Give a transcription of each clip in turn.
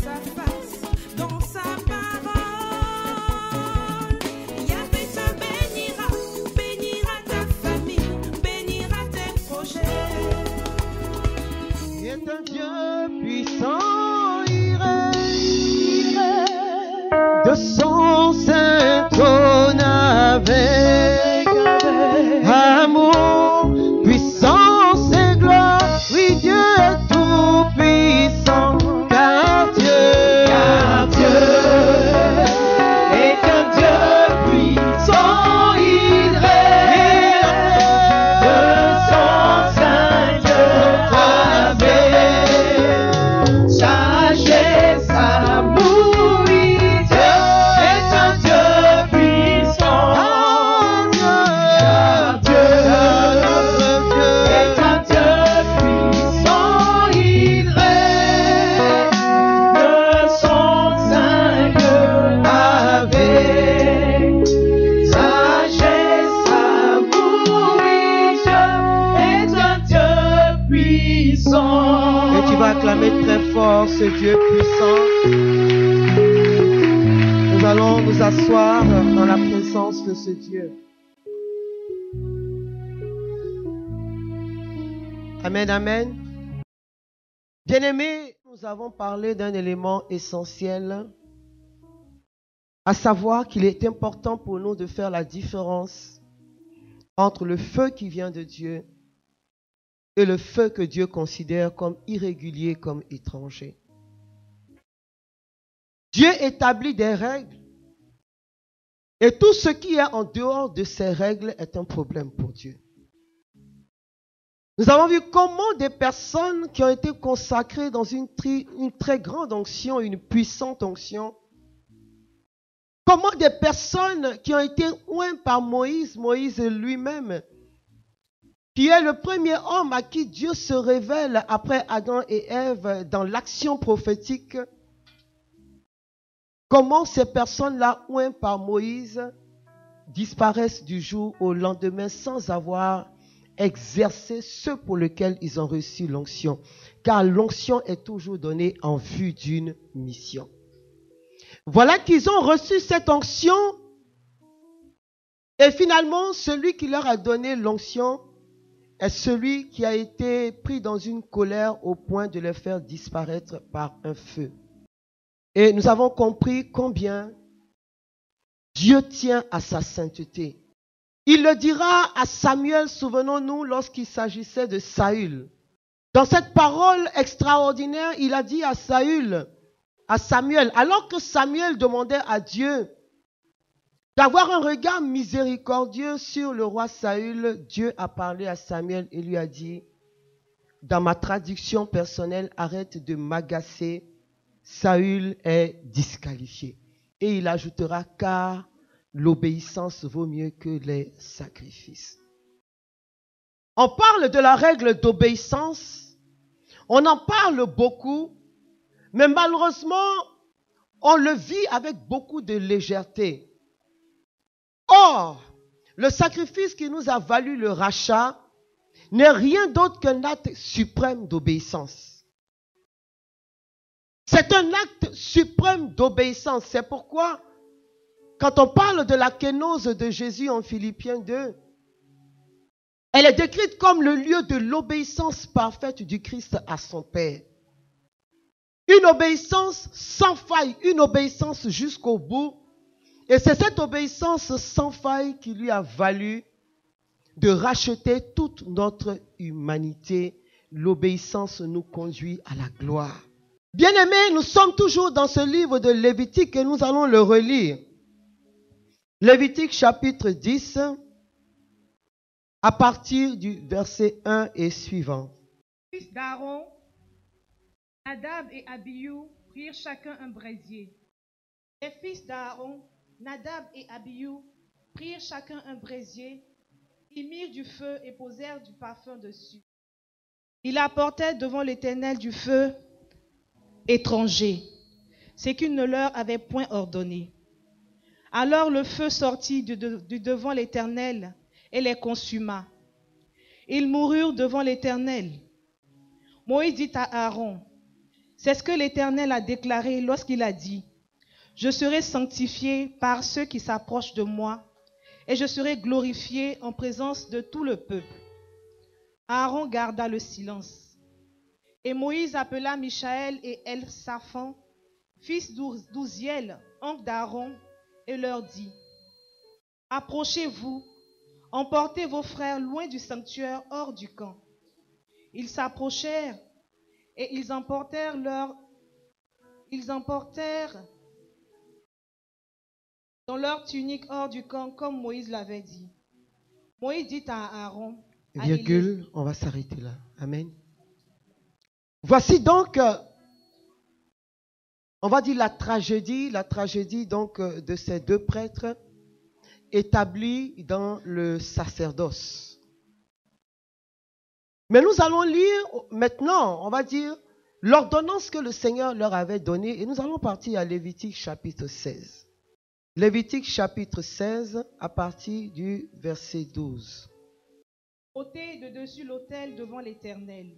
sa face, dans sa parole. Yahvé te bénira, bénira ta famille, bénira tes projets. Il est un Dieu puissant, il règne de son saint trône avec amour, puissance et gloire. Oui, Dieu est tout puissant, car Dieu est un Dieu puissant, il règne de son saint trône avec sagesse, amour. Oui, Dieu est un Dieu puissant, car Dieu est un Dieu puissant, il règne de son saint trône avec sagesse, amour. Oui, Dieu est un Dieu puissant. Et tu vas acclamer très fort ce Dieu puissant. Nous allons nous asseoir dans la présence de ce Dieu. Amen, amen. Bien-aimés, nous avons parlé d'un élément essentiel, à savoir qu'il est important pour nous de faire la différence entre le feu qui vient de Dieu et le feu que Dieu considère comme irrégulier, comme étranger. Dieu établit des règles et tout ce qui est en dehors de ces règles est un problème pour Dieu. Nous avons vu comment des personnes qui ont été consacrées dans une très grande onction, une puissante onction, comment des personnes qui ont été ointes par Moïse, Moïse lui-même, qui est le premier homme à qui Dieu se révèle après Adam et Ève dans l'action prophétique, comment ces personnes-là, ointes par Moïse, disparaissent du jour au lendemain sans avoir exercé ce pour lequel ils ont reçu l'onction. Car l'onction est toujours donnée en vue d'une mission. Voilà qu'ils ont reçu cette onction et finalement, celui qui leur a donné l'onction est celui qui a été pris dans une colère au point de les faire disparaître par un feu. Et nous avons compris combien Dieu tient à sa sainteté. Il le dira à Samuel, souvenons-nous, lorsqu'il s'agissait de Saül. Dans cette parole extraordinaire, il a dit à Samuel, alors que Samuel demandait à Dieu d'avoir un regard miséricordieux sur le roi Saül, Dieu a parlé à Samuel et lui a dit, dans ma traduction personnelle, arrête de m'agacer, Saül est disqualifié. Et il ajoutera, car l'obéissance vaut mieux que les sacrifices. On parle de la règle d'obéissance, on en parle beaucoup, mais malheureusement, on le vit avec beaucoup de légèreté. Or, le sacrifice qui nous a valu le rachat n'est rien d'autre qu'un acte suprême d'obéissance. C'est un acte suprême d'obéissance. C'est pourquoi, quand on parle de la kénose de Jésus en Philippiens 2, elle est décrite comme le lieu de l'obéissance parfaite du Christ à son Père. Une obéissance sans faille, une obéissance jusqu'au bout. Et c'est cette obéissance sans faille qui lui a valu de racheter toute notre humanité. L'obéissance nous conduit à la gloire. Bien-aimés, nous sommes toujours dans ce livre de Lévitique et nous allons le relire. Lévitique chapitre 10, à partir du verset 1 et suivant. Fils d'Aaron, Nadab et Abihu prirent chacun un brésier. Les fils d'Aaron, Nadab et Abihu prirent chacun un brésier, ils mirent du feu et posèrent du parfum dessus. Ils apportaient devant l'Éternel du feu étranger, ce qu'il ne leur avait point ordonné. Alors le feu sortit du devant l'Éternel et les consuma. Ils moururent devant l'Éternel. Moïse dit à Aaron, C'est ce que l'Éternel a déclaré lorsqu'il a dit, « Je serai sanctifié par ceux qui s'approchent de moi, et je serai glorifié en présence de tout le peuple. » Aaron garda le silence. Et Moïse appela Michaël et Elsaphan, fils d'Ouziel, oncle d'Aaron, et leur dit, « Approchez-vous, emportez vos frères loin du sanctuaire hors du camp. » Ils s'approchèrent et ils emportèrent dans leur tunique hors du camp comme Moïse l'avait dit. Moïse dit à Aaron, virgule, on va s'arrêter là. Amen. Voici donc, on va dire la tragédie donc de ces deux prêtres établis dans le sacerdoce. Mais nous allons lire maintenant, on va dire, l'ordonnance que le Seigneur leur avait donnée et nous allons partir à Lévitique chapitre 16. Lévitique chapitre 16 à partir du verset 12. Ôtez de dessus l'autel devant l'Éternel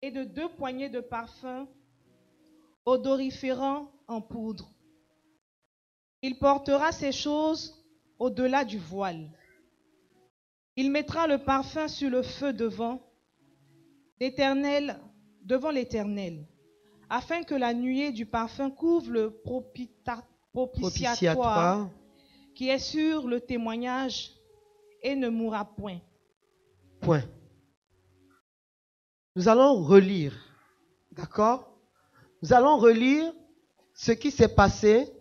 et de 2 poignées de parfum odoriférant en poudre. Il portera ces choses au-delà du voile. Il mettra le parfum sur le feu devant l'Éternel, afin que la nuée du parfum couvre le propitiatoire qui est sur le témoignage et ne mourra point. Point. Nous allons relire, d'accord? Nous allons relire ce qui s'est passé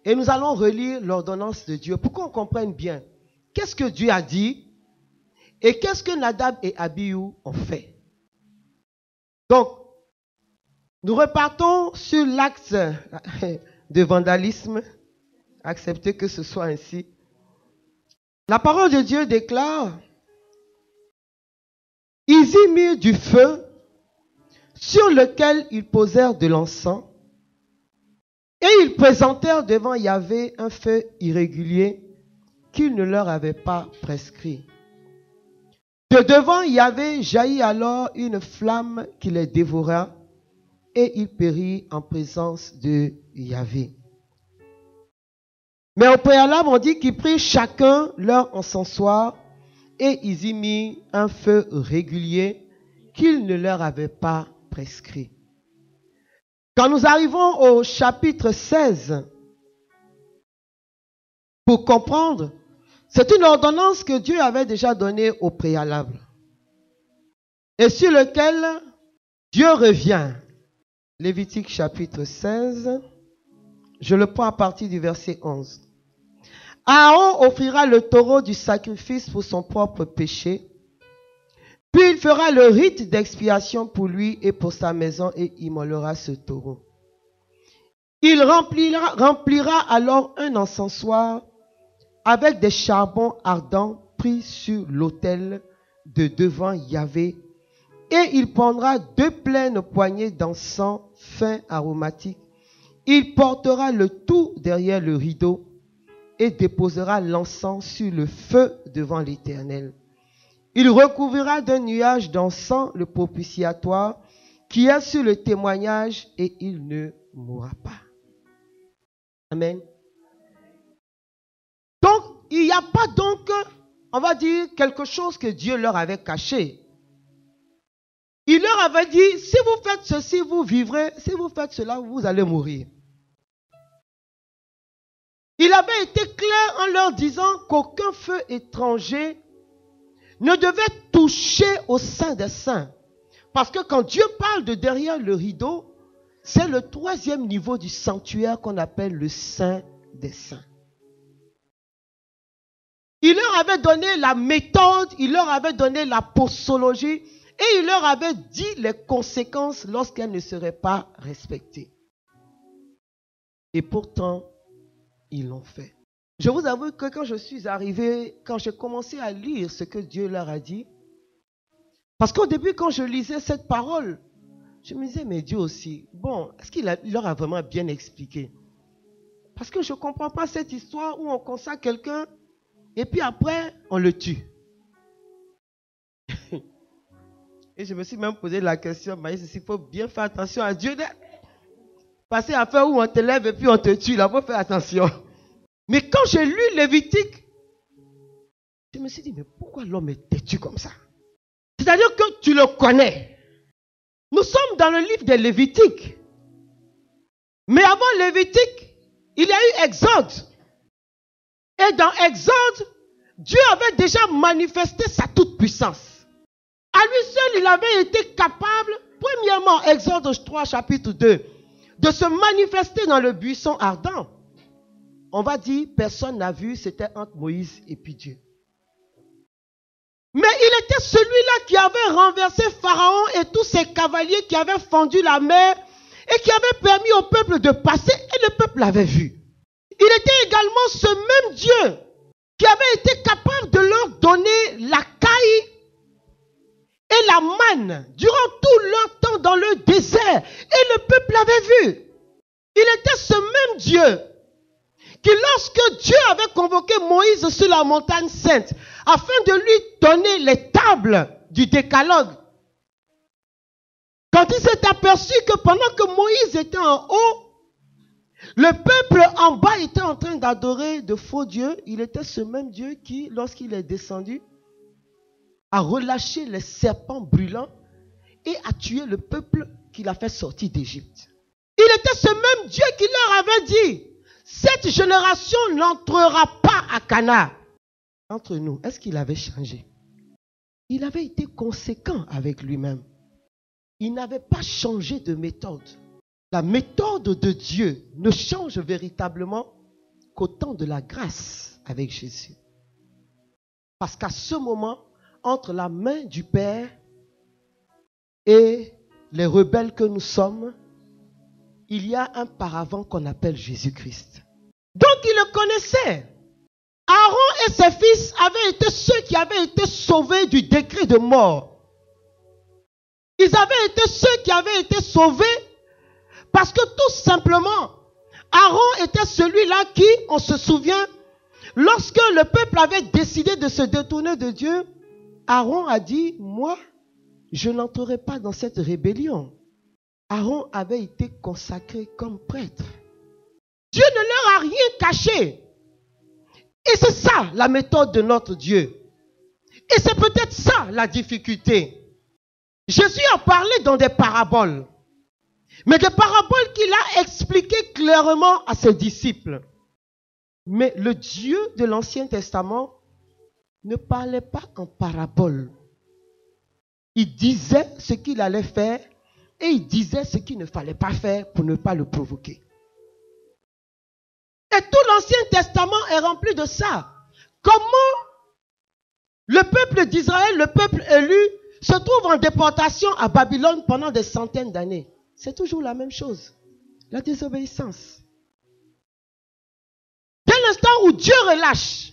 et nous allons relire l'ordonnance de Dieu pour qu'on comprenne bien qu'est-ce que Dieu a dit et qu'est-ce que Nadab et Abihu ont fait. Donc, nous repartons sur l'acte de vandalisme. Acceptez que ce soit ainsi. La parole de Dieu déclare, ils y mirent du feu sur lequel ils posèrent de l'encens et ils présentèrent devant Yahvé un feu irrégulier qu'il ne leur avait pas prescrit. De devant Yahvé jaillit alors une flamme qui les dévora et ils périrent en présence de Yahvé. Mais au préalable, on dit qu'ils prirent chacun leur encensoir et ils y mirent un feu régulier qu'il ne leur avait pas prescrit. Quand nous arrivons au chapitre 16, pour comprendre, c'est une ordonnance que Dieu avait déjà donnée au préalable et sur lequel Dieu revient. Lévitique chapitre 16, je le prends à partir du verset 11. Aaron offrira le taureau du sacrifice pour son propre péché, puis il fera le rite d'expiation pour lui et pour sa maison et immolera ce taureau. Il remplira alors un encensoir avec des charbons ardents pris sur l'autel de devant Yahvé, et il prendra 2 pleines poignées d'encens fin aromatique. Il portera le tout derrière le rideau et déposera l'encens sur le feu devant l'Éternel. Il recouvrira d'un nuage d'encens le propitiatoire qui est sur le témoignage et il ne mourra pas. Amen. Donc, il n'y a pas donc, on va dire, quelque chose que Dieu leur avait caché. Il leur avait dit, si vous faites ceci, vous vivrez. Si vous faites cela, vous allez mourir. Il avait été clair en leur disant qu'aucun feu étranger ne devait toucher au Saint des Saints. Parce que quand Dieu parle de derrière le rideau, c'est le 3e niveau du sanctuaire qu'on appelle le Saint des Saints. Il leur avait donné la méthode, il leur avait donné la posologie et il leur avait dit les conséquences lorsqu'elles ne seraient pas respectées. Et pourtant, ils l'ont fait. Je vous avoue que quand je suis arrivé, quand j'ai commencé à lire ce que Dieu leur a dit, parce qu'au début, quand je lisais cette parole, je me disais, mais Dieu aussi, bon, est-ce qu'il leur a vraiment bien expliqué? Parce que je ne comprends pas cette histoire où on consacre quelqu'un et puis après, on le tue. Et je me suis même posé la question, Maïs, il faut bien faire attention à Dieu. Passer à faire où on te lève et puis on te tue, là, il faut faire attention. Mais quand j'ai lu Lévitique, je me suis dit, mais pourquoi l'homme est têtu comme ça? C'est-à-dire que tu le connais. Nous sommes dans le livre des Lévitiques. Mais avant Lévitique, il y a eu Exode. Et dans Exode, Dieu avait déjà manifesté sa toute-puissance. À lui seul, il avait été capable, premièrement, Exode 3, chapitre 2, de se manifester dans le buisson ardent. On va dire, personne n'a vu, c'était entre Moïse et puis Dieu. Mais il était celui-là qui avait renversé Pharaon et tous ses cavaliers qui avaient fendu la mer et qui avait permis au peuple de passer et le peuple l'avait vu. Il était également ce même Dieu qui avait été capable de leur donner la caille et la manne durant tout leur temps dans le désert et le peuple l'avait vu. Il était ce même Dieu qui, lorsque Dieu avait convoqué Moïse sur la montagne sainte afin de lui donner les tables du décalogue, quand il s'est aperçu que pendant que Moïse était en haut, le peuple en bas était en train d'adorer de faux dieux, il était ce même Dieu qui, lorsqu'il est descendu, a relâché les serpents brûlants et a tué le peuple qu'il a fait sortir d'Égypte. Il était ce même Dieu qui leur avait dit, cette génération n'entrera pas à Canaan. Entre nous, est-ce qu'il avait changé? Il avait été conséquent avec lui-même. Il n'avait pas changé de méthode. La méthode de Dieu ne change véritablement qu'au temps de la grâce avec Jésus. Parce qu'à ce moment, entre la main du Père et les rebelles que nous sommes, il y a un paravent qu'on appelle Jésus-Christ. Donc il le connaissait. Aaron et ses fils avaient été ceux qui avaient été sauvés du décret de mort. Ils avaient été ceux qui avaient été sauvés parce que tout simplement, Aaron était celui-là qui, on se souvient, lorsque le peuple avait décidé de se détourner de Dieu, Aaron a dit, moi, je n'entrerai pas dans cette rébellion. Aaron avait été consacré comme prêtre. Dieu ne leur a rien caché. Et c'est ça la méthode de notre Dieu. Et c'est peut-être ça la difficulté. Jésus a parlé dans des paraboles. Mais des paraboles qu'il a expliquées clairement à ses disciples. Mais le Dieu de l'Ancien Testament ne parlait pas en paraboles. Il disait ce qu'il allait faire et il disait ce qu'il ne fallait pas faire pour ne pas le provoquer. Et tout l'Ancien Testament est rempli de ça. Comment le peuple d'Israël, le peuple élu, se trouve en déportation à Babylone pendant des centaines d'années? C'est toujours la même chose. La désobéissance. Dès l'instant où Dieu relâche,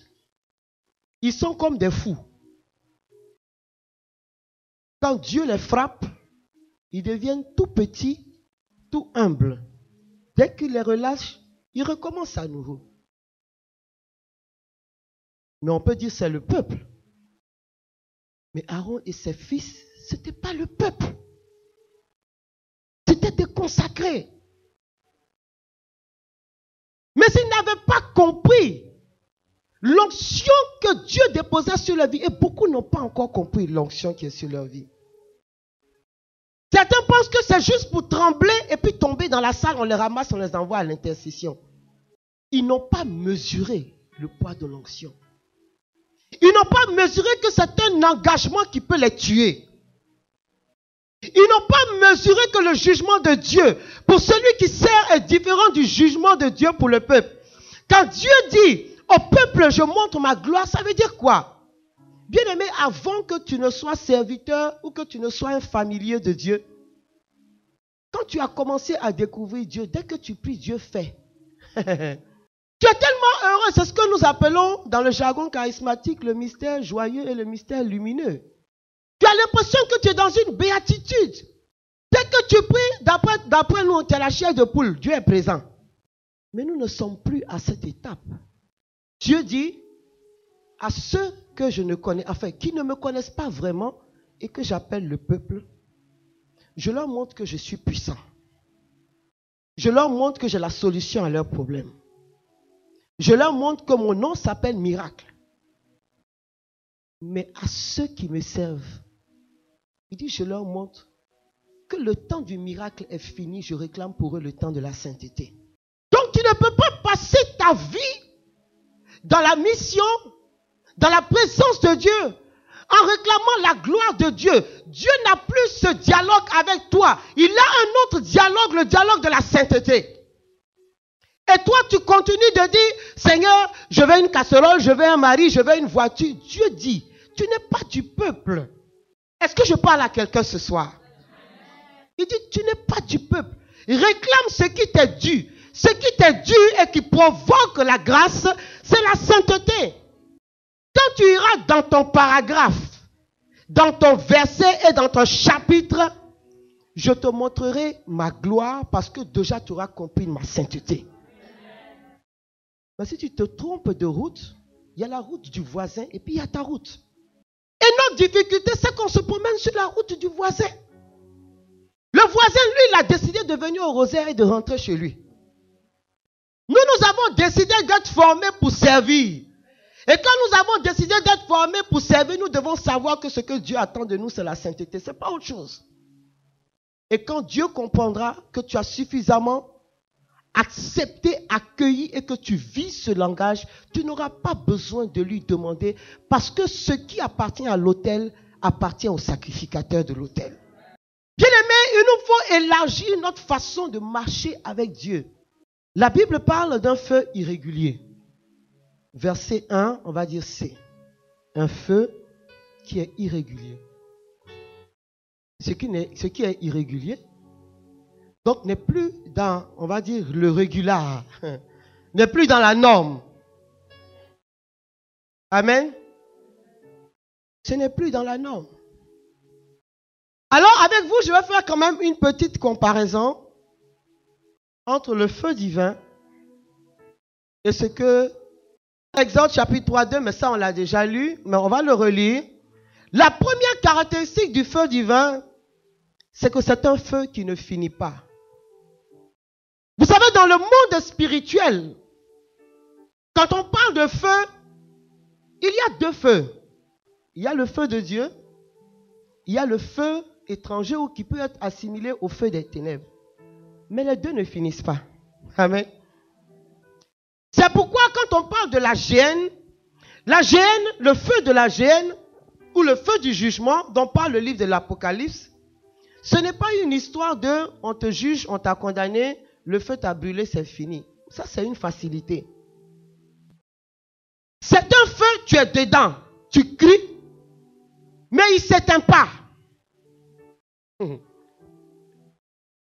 ils sont comme des fous. Quand Dieu les frappe, ils deviennent tout petits, tout humbles. Dès qu'il les relâche, ils recommencent à nouveau. Mais on peut dire que c'est le peuple. Mais Aaron et ses fils, ce n'était pas le peuple. C'était des consacrés. Mais ils n'avaient pas compris l'onction que Dieu déposait sur leur vie. Et beaucoup n'ont pas encore compris l'onction qui est sur leur vie. Certains pensent que c'est juste pour trembler et puis tomber dans la salle, on les ramasse, on les envoie à l'intercession. Ils n'ont pas mesuré le poids de l'onction. Ils n'ont pas mesuré que c'est un engagement qui peut les tuer. Ils n'ont pas mesuré que le jugement de Dieu pour celui qui sert est différent du jugement de Dieu pour le peuple. Quand Dieu dit au peuple, je montre ma gloire, ça veut dire quoi? Bien-aimé, avant que tu ne sois serviteur ou que tu ne sois un familier de Dieu, quand tu as commencé à découvrir Dieu, dès que tu pries, Dieu fait. Tu es tellement heureux, c'est ce que nous appelons dans le jargon charismatique le mystère joyeux et le mystère lumineux. Tu as l'impression que tu es dans une béatitude. Dès que tu pries, d'après nous, tu es la chair de poule, Dieu est présent. Mais nous ne sommes plus à cette étape. Dieu dit à ceux que je ne connais, enfin, qui ne me connaissent pas vraiment, et que j'appelle le peuple, je leur montre que je suis puissant. Je leur montre que j'ai la solution à leurs problèmes. Je leur montre que mon nom s'appelle miracle. Mais à ceux qui me servent, il dit, je leur montre que le temps du miracle est fini, je réclame pour eux le temps de la sainteté. Donc tu ne peux pas passer ta vie dans la mission, dans la présence de Dieu, en réclamant la gloire de Dieu. Dieu n'a plus ce dialogue avec toi. Il a un autre dialogue, le dialogue de la sainteté. Et toi, tu continues de dire, Seigneur, je veux une casserole, je veux un mari, je veux une voiture. Dieu dit, tu n'es pas du peuple. Est-ce que je parle à quelqu'un ce soir? Il dit, tu n'es pas du peuple. Réclame ce qui t'est dû. Ce qui t'est dû et qui provoque la grâce, c'est la sainteté. Quand tu iras dans ton paragraphe, dans ton verset et dans ton chapitre, je te montrerai ma gloire parce que déjà tu auras compris ma sainteté. Mais si tu te trompes de route, il y a la route du voisin et puis il y a ta route. Et notre difficulté, c'est qu'on se promène sur la route du voisin. Le voisin, lui, il a décidé de venir au rosaire et de rentrer chez lui. Nous avons décidé d'être formés pour servir. Et quand nous avons décidé d'être formés pour servir, nous devons savoir que ce que Dieu attend de nous, c'est la sainteté. Ce n'est pas autre chose. Et quand Dieu comprendra que tu as suffisamment accepté, accueilli et que tu vis ce langage, tu n'auras pas besoin de lui demander parce que ce qui appartient à l'autel appartient au sacrificateur de l'autel. Bien-aimés, il nous faut élargir notre façon de marcher avec Dieu. La Bible parle d'un feu irrégulier. Verset 1, on va dire C. Un feu qui est irrégulier. Ce qui est irrégulier, donc n'est plus dans, on va dire, le régular, n'est plus dans la norme. Amen. Ce n'est plus dans la norme. Alors avec vous, je vais faire quand même une petite comparaison entre le feu divin et ce que Exode chapitre 3:2, mais ça on l'a déjà lu, mais on va le relire. La première caractéristique du feu divin, c'est que c'est un feu qui ne finit pas. Vous savez, dans le monde spirituel, quand on parle de feu, il y a deux feux. Il y a le feu de Dieu, il y a le feu étranger ou qui peut être assimilé au feu des ténèbres. Mais les deux ne finissent pas. Amen. C'est pourquoi quand on parle de la géhenne, le feu de la géhenne, ou le feu du jugement, dont parle le livre de l'Apocalypse, ce n'est pas une histoire de « on te juge, on t'a condamné, le feu t'a brûlé, c'est fini ». Ça, c'est une facilité. C'est un feu, tu es dedans, tu cries, mais il ne s'éteint pas.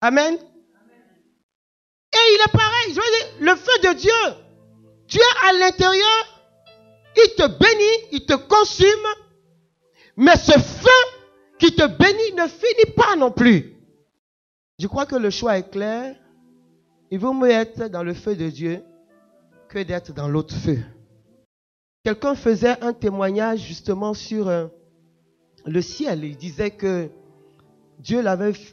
Amen. Et il est pareil, je veux dire, le feu de Dieu, tu es à l'intérieur, il te bénit, il te consume, mais ce feu qui te bénit ne finit pas non plus. Je crois que le choix est clair. Il vaut mieux être dans le feu de Dieu que d'être dans l'autre feu. Quelqu'un faisait un témoignage justement sur le ciel. Il disait que Dieu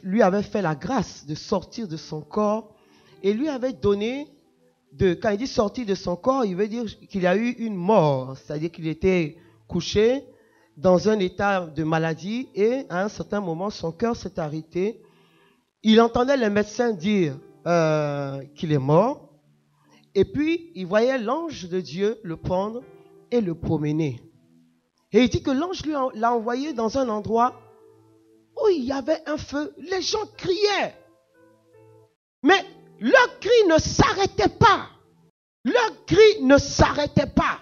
lui avait fait la grâce de sortir de son corps et lui avait donné, quand il dit sortir de son corps, il veut dire qu'il a eu une mort, c'est-à-dire qu'il était couché dans un état de maladie et à un certain moment, son cœur s'est arrêté. Il entendait les médecins dire qu'il est mort et puis il voyait l'ange de Dieu le prendre et le promener. Et il dit que l'ange lui l'a envoyé dans un endroit où il y avait un feu. Les gens criaient. Mais leur cri ne s'arrêtait pas. Leur cri ne s'arrêtait pas.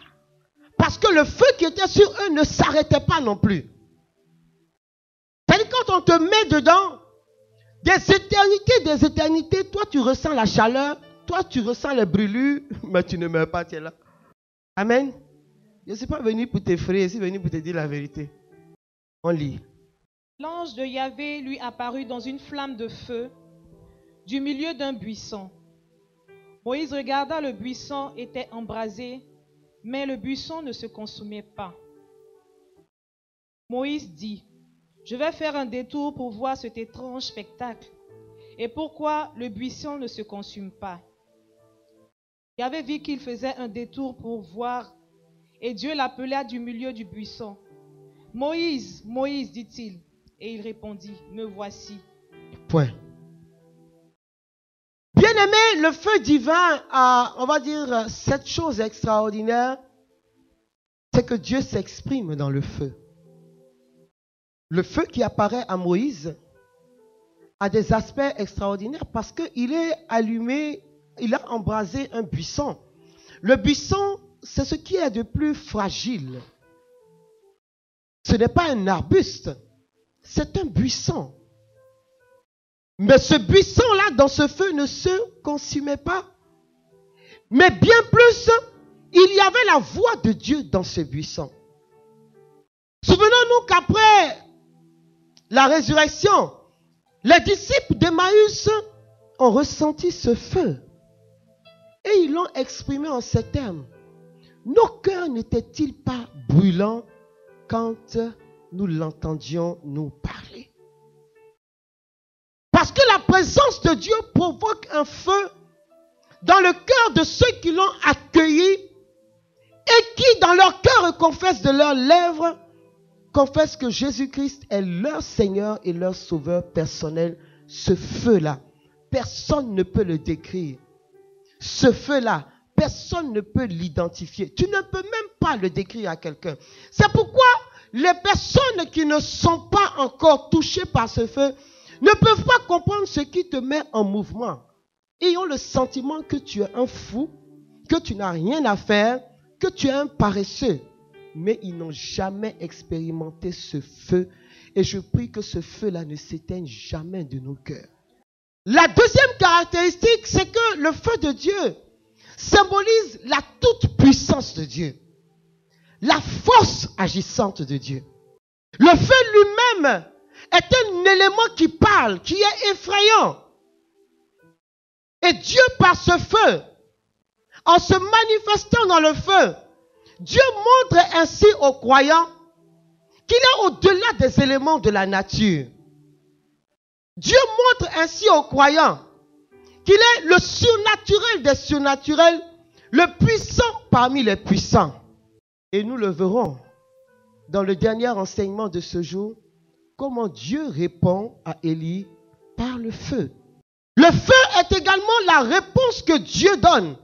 Parce que le feu qui était sur eux ne s'arrêtait pas non plus. C'est-à-dire quand on te met dedans, des éternités, toi tu ressens la chaleur, toi tu ressens les brûlures, mais tu ne meurs pas, tu es là. Amen. Je ne suis pas venu pour t'effrayer, je suis venu pour te dire la vérité. On lit. L'ange de Yahvé lui apparut dans une flamme de feu du milieu d'un buisson. Moïse regarda, le buisson était embrasé, mais le buisson ne se consumait pas. Moïse dit, Je vais faire un détour pour voir cet étrange spectacle. Et pourquoi le buisson ne se consume pas? Il avait vu qu'il faisait un détour pour voir, et Dieu l'appela du milieu du buisson. Moïse, Moïse, dit-il. Et il répondit, me voici. Point. Bien-aimé, le feu divin a, on va dire, cette chose extraordinaire, c'est que Dieu s'exprime dans le feu. Le feu qui apparaît à Moïse a des aspects extraordinaires parce qu'il est allumé, il a embrasé un buisson. Le buisson, c'est ce qui est de plus fragile. Ce n'est pas un arbuste, c'est un buisson. Mais ce buisson-là, dans ce feu, ne se consumait pas. Mais bien plus, il y avait la voix de Dieu dans ce buisson. Souvenons-nous qu'après la résurrection, les disciples d'Emmaüs ont ressenti ce feu. Et ils l'ont exprimé en ces termes. Nos cœurs n'étaient-ils pas brûlants quand nous l'entendions nous parler? Parce que la présence de Dieu provoque un feu dans le cœur de ceux qui l'ont accueilli et qui, dans leur cœur, confessent de leurs lèvres, confessent que Jésus-Christ est leur Seigneur et leur Sauveur personnel. Ce feu-là, personne ne peut le décrire. Ce feu-là, personne ne peut l'identifier. Tu ne peux même pas le décrire à quelqu'un. C'est pourquoi les personnes qui ne sont pas encore touchées par ce feu ne peuvent pas comprendre ce qui te met en mouvement. Ils ont le sentiment que tu es un fou, que tu n'as rien à faire, que tu es un paresseux. Mais ils n'ont jamais expérimenté ce feu. Et je prie que ce feu-là ne s'éteigne jamais de nos cœurs. La deuxième caractéristique, c'est que le feu de Dieu symbolise la toute-puissance de Dieu. La force agissante de Dieu. Le feu lui-même est un élément qui parle, qui est effrayant. Et Dieu, par ce feu, en se manifestant dans le feu, Dieu montre ainsi aux croyants qu'il est au-delà des éléments de la nature. Dieu montre ainsi aux croyants qu'il est le surnaturel des surnaturels, le puissant parmi les puissants. Et nous le verrons dans le dernier enseignement de ce jour, comment Dieu répond à Élie par le feu. Le feu est également la réponse que Dieu donne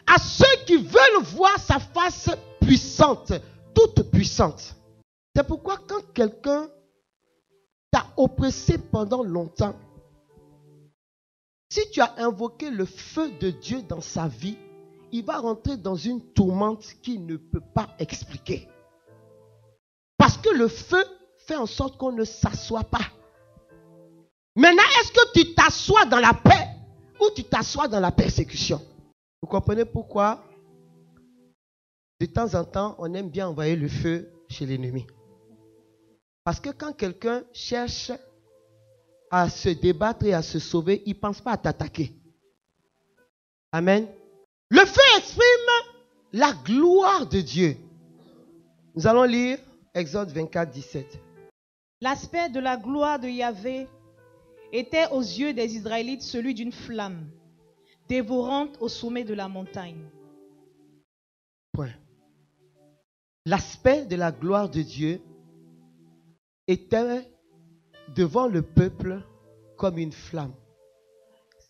à ceux qui veulent voir sa face puissante, toute puissante. C'est pourquoi quand quelqu'un t'a oppressé pendant longtemps, si tu as invoqué le feu de Dieu dans sa vie, il va rentrer dans une tourmente qu'il ne peut pas expliquer. Parce que le feu fait en sorte qu'on ne s'assoit pas. Maintenant, est-ce que tu t'assois dans la paix ou tu t'assois dans la persécution? Vous comprenez pourquoi de temps en temps, on aime bien envoyer le feu chez l'ennemi. Parce que quand quelqu'un cherche à se débattre et à se sauver, il ne pense pas à t'attaquer. Amen. Le feu exprime la gloire de Dieu. Nous allons lire Exode 24, 17. L'aspect de la gloire de Yahvé était aux yeux des Israélites celui d'une flamme, dévorante au sommet de la montagne. Point. L'aspect de la gloire de Dieu était devant le peuple comme une flamme.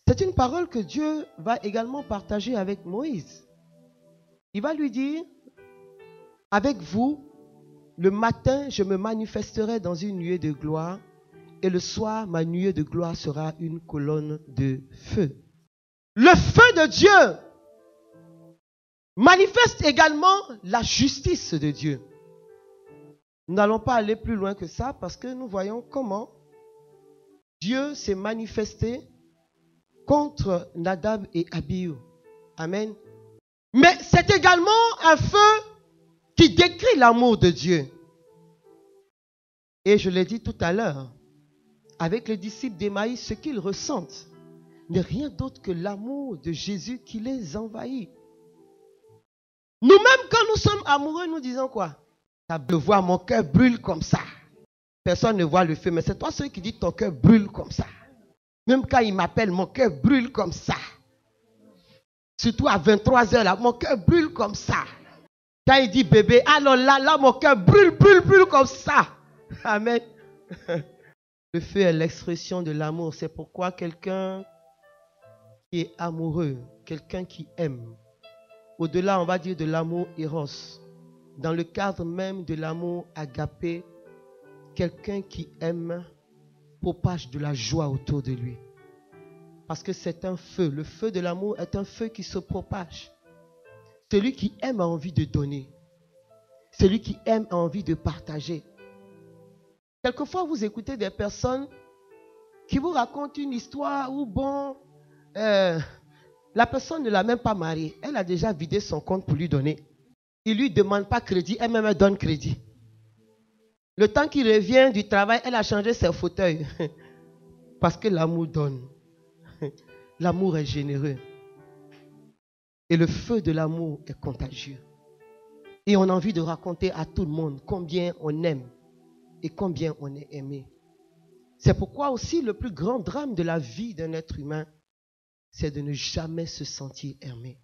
C'est une parole que Dieu va également partager avec Moïse. Il va lui dire, avec vous, le matin, je me manifesterai dans une nuée de gloire, et le soir, ma nuée de gloire sera une colonne de feu. Le feu de Dieu manifeste également la justice de Dieu. Nous n'allons pas aller plus loin que ça parce que nous voyons comment Dieu s'est manifesté contre Nadab et Abihu. Amen. Mais c'est également un feu qui décrit l'amour de Dieu. Et je l'ai dit tout à l'heure, avec les disciples d'Emmaüs, ce qu'ils ressentent n'est rien d'autre que l'amour de Jésus qui les envahit. Nous-mêmes, quand nous sommes amoureux, nous disons quoi? De voir mon cœur brûle comme ça. Personne ne voit le feu, mais c'est toi celui qui dit ton cœur brûle comme ça. Même quand il m'appelle, mon cœur brûle comme ça. Surtout à 23h, là, mon cœur brûle comme ça. Quand il dit bébé, alors là, mon cœur brûle comme ça. Amen. Le feu est l'expression de l'amour. C'est pourquoi quelqu'un qui est amoureux, quelqu'un qui aime, au-delà, on va dire, de l'amour éros, dans le cadre même de l'amour agapé, quelqu'un qui aime propage de la joie autour de lui. Parce que c'est un feu. Le feu de l'amour est un feu qui se propage. Celui qui aime a envie de donner. Celui qui aime a envie de partager. Quelquefois, vous écoutez des personnes qui vous racontent une histoire où, la personne ne l'a même pas mariée. Elle a déjà vidé son compte pour lui donner. Il ne lui demande pas crédit, elle-même elle donne crédit. Le temps qu'il revient du travail, elle a changé ses fauteuils. Parce que l'amour donne. L'amour est généreux. Et le feu de l'amour est contagieux. Et on a envie de raconter à tout le monde combien on aime et combien on est aimé. C'est pourquoi aussi le plus grand drame de la vie d'un être humain, c'est de ne jamais se sentir aimé.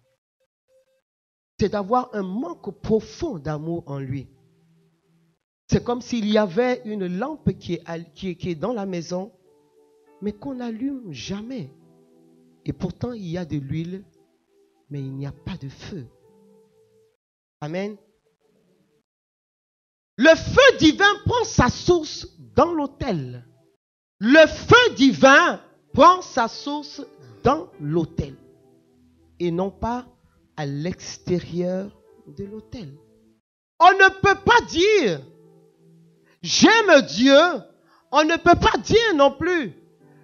C'est d'avoir un manque profond d'amour en lui. C'est comme s'il y avait une lampe qui est dans la maison, mais qu'on n'allume jamais. Et pourtant, il y a de l'huile, mais il n'y a pas de feu. Amen. Le feu divin prend sa source dans l'autel. Le feu divin prend sa source dans l'autel. Et non pas à l'extérieur de l'autel. On ne peut pas dire j'aime Dieu. On ne peut pas dire non plus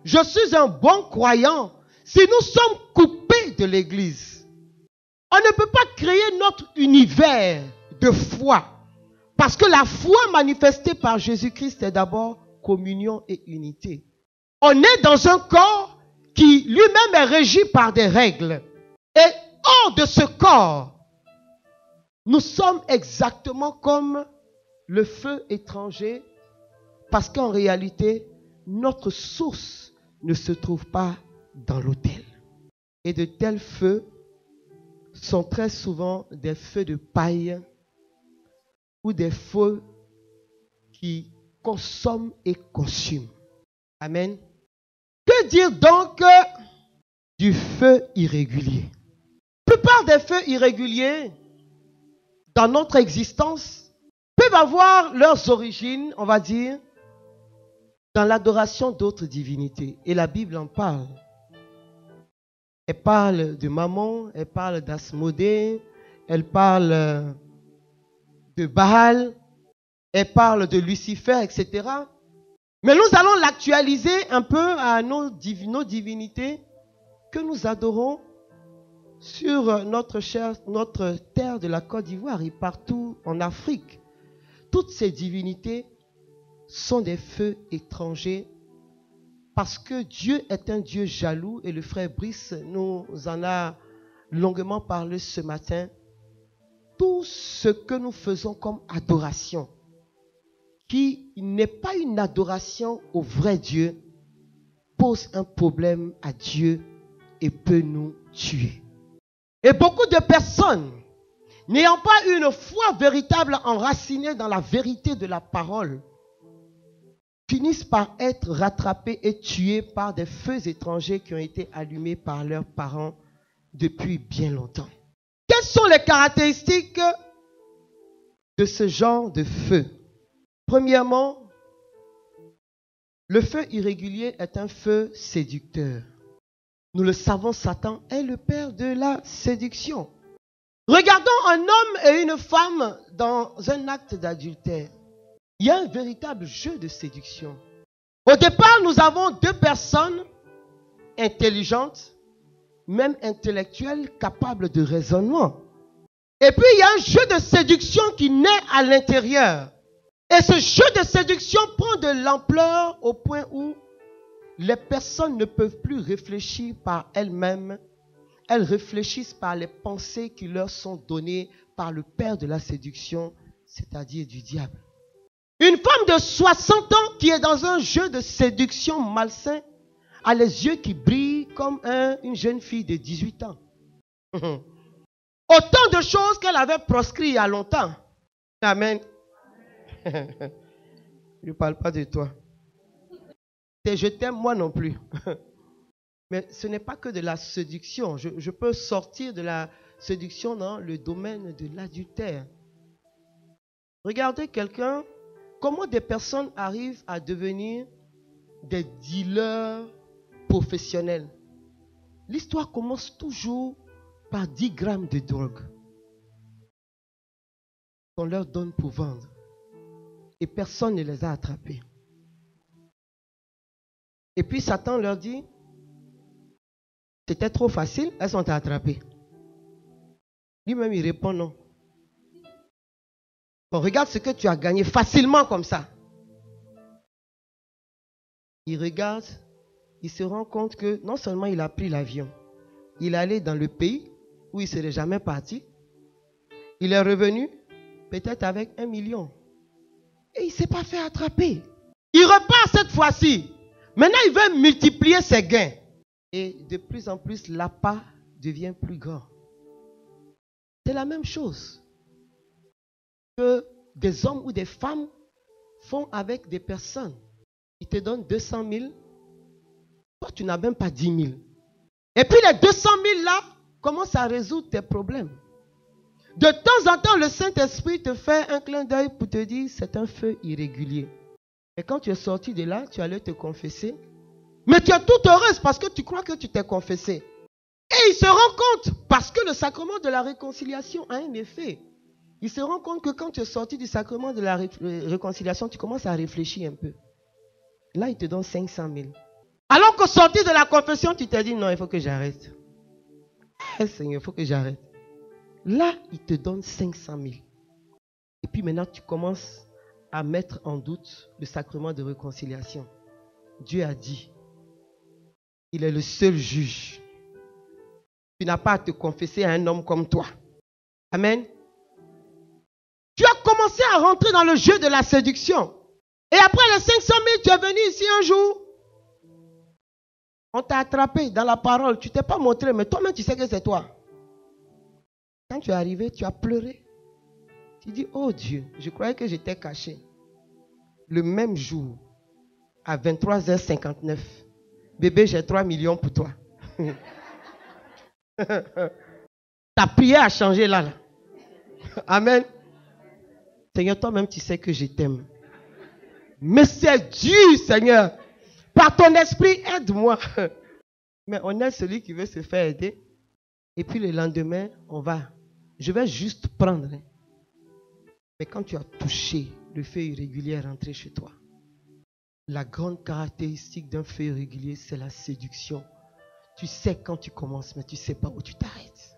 je suis un bon croyant si nous sommes coupés de l'église. On ne peut pas créer notre univers de foi. Parce que la foi manifestée par Jésus-Christ est d'abord communion et unité. On est dans un corps qui lui-même est régi par des règles. Et hors de ce corps, nous sommes exactement comme le feu étranger, parce qu'en réalité, notre source ne se trouve pas dans l'autel. Et de tels feux sont très souvent des feux de paille ou des feux qui consomment et consument. Amen. Que dire donc du feu irrégulier? La plupart des feux irréguliers dans notre existence peuvent avoir leurs origines, on va dire, dans l'adoration d'autres divinités. Et la Bible en parle. Elle parle de Mammon, elle parle d'Asmodée, elle parle de Baal, elle parle de Lucifer, etc. Mais nous allons l'actualiser un peu à nos divinités que nous adorons sur notre terre de la Côte d'Ivoire et partout en Afrique. Toutes ces divinités sont des feux étrangers parce que Dieu est un Dieu jaloux et le frère Brice nous en a longuement parlé ce matin. Tout ce que nous faisons comme adoration, qui n'est pas une adoration au vrai Dieu, pose un problème à Dieu et peut nous tuer. Et beaucoup de personnes, n'ayant pas une foi véritable enracinée dans la vérité de la parole, finissent par être rattrapées et tuées par des feux étrangers qui ont été allumés par leurs parents depuis bien longtemps. Quelles sont les caractéristiques de ce genre de feu? Premièrement, le feu irrégulier est un feu séducteur. Nous le savons, Satan est le père de la séduction. Regardons un homme et une femme dans un acte d'adultère. Il y a un véritable jeu de séduction. Au départ, nous avons deux personnes intelligentes, même intellectuelles, capables de raisonnement. Et puis, il y a un jeu de séduction qui naît à l'intérieur. Et ce jeu de séduction prend de l'ampleur au point où les personnes ne peuvent plus réfléchir par elles-mêmes. Elles réfléchissent par les pensées qui leur sont données par le père de la séduction, c'est-à-dire du diable. Une femme de 60 ans qui est dans un jeu de séduction malsain a les yeux qui brillent comme une jeune fille de 18 ans. Autant de choses qu'elle avait proscrites il y a longtemps. Amen. Je ne parle pas de toi. Et je t'aime moi non plus. Mais ce n'est pas que de la séduction. Je peux sortir de la séduction dans le domaine de l'adultère. Regardez quelqu'un, comment des personnes arrivent à devenir des dealers professionnels. L'histoire commence toujours par 10 grammes de drogue qu'on leur donne pour vendre. Et personne ne les a attrapés. Et puis Satan leur dit, c'était trop facile, elles sont attrapées. Lui-même, il répond non. Bon, regarde ce que tu as gagné facilement comme ça. Il regarde, il se rend compte que non seulement il a pris l'avion, il est allé dans le pays où il ne serait jamais parti. Il est revenu peut-être avec 1 million. Et il ne s'est pas fait attraper. Il repart cette fois-ci. Maintenant, il veut multiplier ses gains. Et de plus en plus, l'appât devient plus grand. C'est la même chose que des hommes ou des femmes font avec des personnes. Ils te donnent 200 000. Toi, tu n'as même pas 10 000. Et puis les 200 000 là commencent à résoudre tes problèmes. De temps en temps, le Saint-Esprit te fait un clin d'œil pour te dire c'est un feu irrégulier. Et quand tu es sorti de là, tu allais te confesser. Mais tu es toute heureuse parce que tu crois que tu t'es confessé. Et il se rend compte, parce que le sacrement de la réconciliation a un effet. Il se rend compte que quand tu es sorti du sacrement de la réconciliation, tu commences à réfléchir un peu. Là, il te donne 500 000. Alors qu'au sortir de la confession, tu t'es dit non, il faut que j'arrête. Seigneur, il faut que j'arrête. Là, il te donne 500 000. Et puis maintenant, tu commences à mettre en doute le sacrement de réconciliation. Dieu a dit, il est le seul juge. Tu n'as pas à te confesser à un homme comme toi. Amen. Tu as commencé à rentrer dans le jeu de la séduction. Et après les 500 000, tu es venu ici un jour. On t'a attrapé dans la parole. Tu ne t'es pas montré, mais toi-même, tu sais que c'est toi. Quand tu es arrivé, tu as pleuré. Tu dis, oh Dieu, je croyais que j'étais caché. Le même jour, à 23h59, bébé, j'ai 3 millions pour toi. Ta prière a changé là. Amen. Seigneur, toi-même, tu sais que je t'aime. Mais c'est Dieu, Seigneur. Par ton esprit, aide-moi. Mais on est celui qui veut se faire aider. Et puis le lendemain, je vais juste prendre. Mais quand tu as touché, le feu irrégulier est rentré chez toi. La grande caractéristique d'un feu irrégulier, c'est la séduction. Tu sais quand tu commences, mais tu ne sais pas où tu t'arrêtes.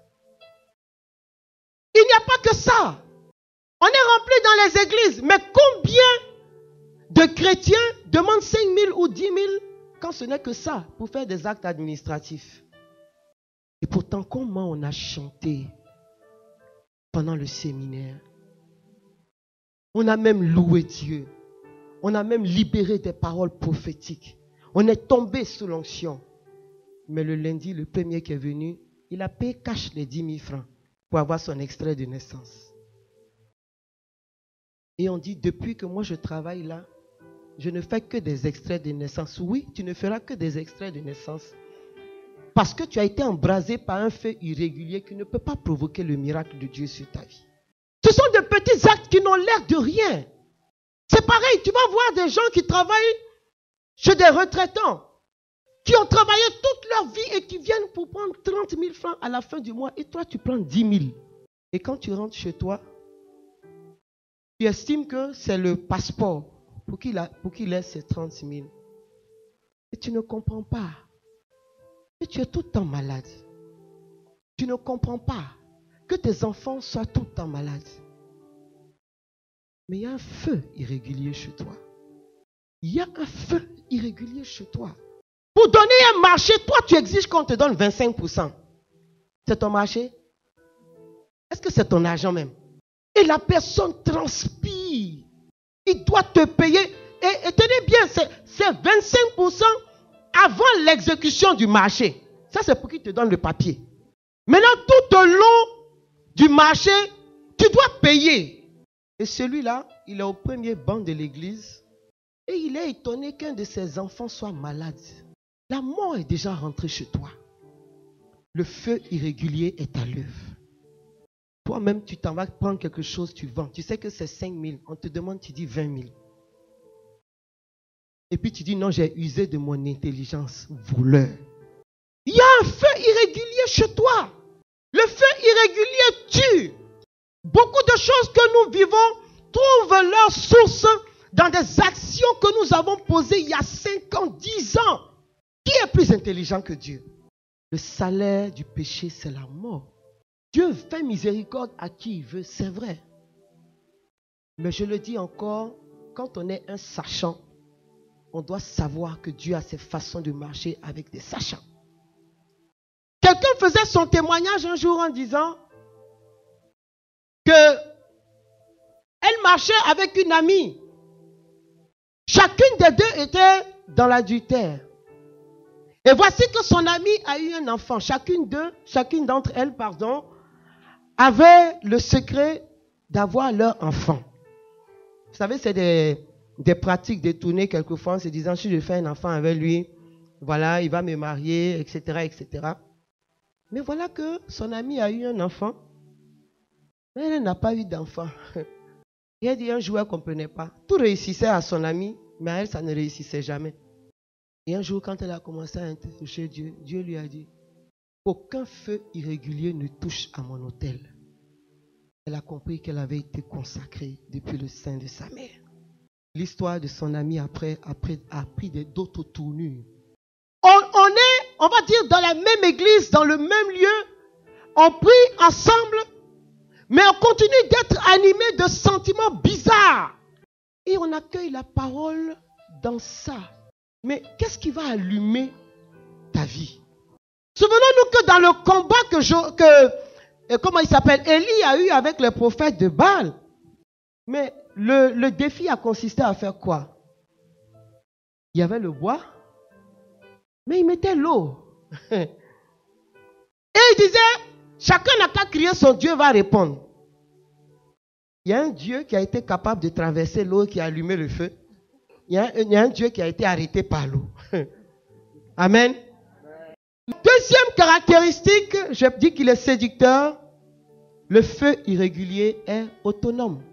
Il n'y a pas que ça. On est rempli dans les églises, mais combien de chrétiens demandent 5 000 ou 10 000 quand ce n'est que ça, pour faire des actes administratifs? Et pourtant, comment on a chanté pendant le séminaire? On a même loué Dieu. On a même libéré des paroles prophétiques. On est tombé sous l'onction. Mais le lundi, le premier qui est venu, il a payé cash les 10 000 francs pour avoir son extrait de naissance. Et on dit, depuis que moi je travaille là, je ne fais que des extraits de naissance. Oui, tu ne feras que des extraits de naissance. Parce que tu as été embrasé par un feu irrégulier qui ne peut pas provoquer le miracle de Dieu sur ta vie. Ce sont des petits actes qui n'ont l'air de rien. C'est pareil, tu vas voir des gens qui travaillent chez des retraitants, qui ont travaillé toute leur vie et qui viennent pour prendre 30 000 francs à la fin du mois. Et toi, tu prends 10 000. Et quand tu rentres chez toi, tu estimes que c'est le passeport pour qu'il ait ces 30 000. Et tu ne comprends pas. Et tu es tout le temps malade. Tu ne comprends pas que tes enfants soient tout le temps malades. Mais il y a un feu irrégulier chez toi. Il y a un feu irrégulier chez toi. Pour donner un marché, toi tu exiges qu'on te donne 25%. C'est ton marché? Est-ce que c'est ton argent même? Et la personne transpire. Il doit te payer. Et tenez bien, c'est 25% avant l'exécution du marché. Ça, c'est pour qu'il te donne le papier. Maintenant, tout au long du marché, tu dois payer. Et celui-là, il est au premier banc de l'église. Et il est étonné qu'un de ses enfants soit malade. La mort est déjà rentrée chez toi. Le feu irrégulier est à l'œuvre. Toi-même, tu t'en vas prendre quelque chose, tu vends. Tu sais que c'est 5 000. On te demande, tu dis 20 000. Et puis tu dis, non, j'ai usé de mon intelligence. Voleur. Il y a un feu irrégulier chez toi. Le feu irrégulier tue. Beaucoup de choses que nous vivons trouvent leur source dans des actions que nous avons posées il y a 5 ans, 10 ans. Qui est plus intelligent que Dieu? Le salaire du péché, c'est la mort. Dieu fait miséricorde à qui il veut, c'est vrai. Mais je le dis encore, quand on est un sachant, on doit savoir que Dieu a ses façons de marcher avec des sachants. Quelqu'un faisait son témoignage un jour en disant que elle marchait avec une amie. Chacune des deux était dans l'adultère. Et voici que son amie a eu un enfant. Chacune d'entre elles, avait le secret d'avoir leur enfant. Vous savez, c'est des pratiques détournées quelquefois en se disant, si je fais un enfant avec lui, voilà, il va me marier, etc., etc. Mais voilà que son amie a eu un enfant, mais elle n'a pas eu d'enfant. Il a dit un jour, elle ne comprenait pas. Tout réussissait à son ami, mais à elle, ça ne réussissait jamais. Et un jour, quand elle a commencé à interroger Dieu, Dieu lui a dit, aucun feu irrégulier ne touche à mon autel. Elle a compris qu'elle avait été consacrée depuis le sein de sa mère. L'histoire de son ami après a pris d'autres tournures. On va dire, dans la même église, dans le même lieu, on prie ensemble, mais on continue d'être animé de sentiments bizarres. Et on accueille la parole dans ça. Mais qu'est-ce qui va allumer ta vie? Souvenons-nous que dans le combat comment il s'appelle, Élie a eu avec les prophètes de Baal. Mais le défi a consisté à faire quoi? Il y avait le bois, mais il mettait l'eau. Et il disait, chacun n'a qu'à crier, son Dieu va répondre. Il y a un Dieu qui a été capable de traverser l'eau, qui a allumé le feu. Il y a un Dieu qui a été arrêté par l'eau. Amen. Deuxième caractéristique, je dis qu'il est séducteur. Le feu irrégulier est autonome.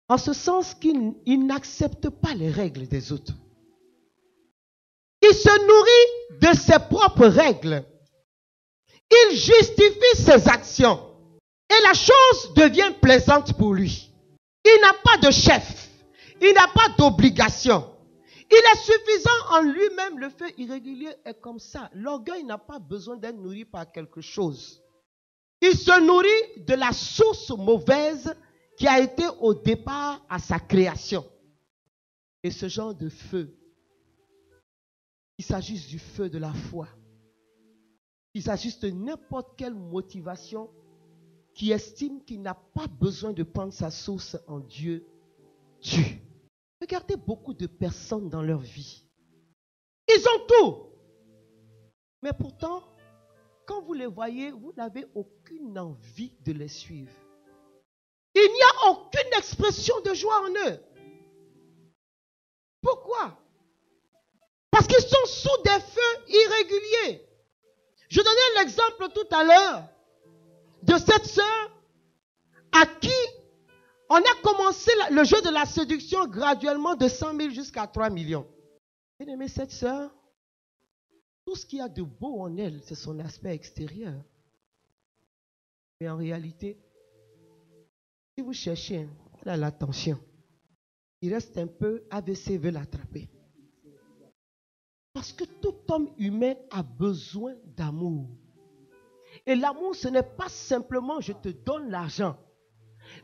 En ce sens qu'il n'accepte pas les règles des autres. Il se nourrit de ses propres règles. Il justifie ses actions. Et la chose devient plaisante pour lui. Il n'a pas de chef. Il n'a pas d'obligation. Il est suffisant en lui-même. Le feu irrégulier est comme ça. L'orgueil n'a pas besoin d'être nourri par quelque chose. Il se nourrit de la source mauvaise qui a été au départ à sa création. Et ce genre de feu, il s'agisse du feu de la foi, il s'agisse de n'importe quelle motivation qui estime qu'il n'a pas besoin de prendre sa source en Dieu, tue. Regardez beaucoup de personnes dans leur vie. Ils ont tout. Mais pourtant, quand vous les voyez, vous n'avez aucune envie de les suivre. Il n'y a aucune expression de joie en eux. Pourquoi? Parce qu'ils sont sous des feux irréguliers. Je donnais l'exemple tout à l'heure de cette sœur à qui on a commencé le jeu de la séduction graduellement de 100 000 jusqu'à 3 millions. Bien aimé, cette sœur, tout ce qu'il y a de beau en elle, c'est son aspect extérieur. Mais en réalité, si vous cherchez, elle a l'attention. Il reste un peu, AVC veut l'attraper. Parce que tout homme humain a besoin d'amour. Et l'amour, ce n'est pas simplement je te donne l'argent.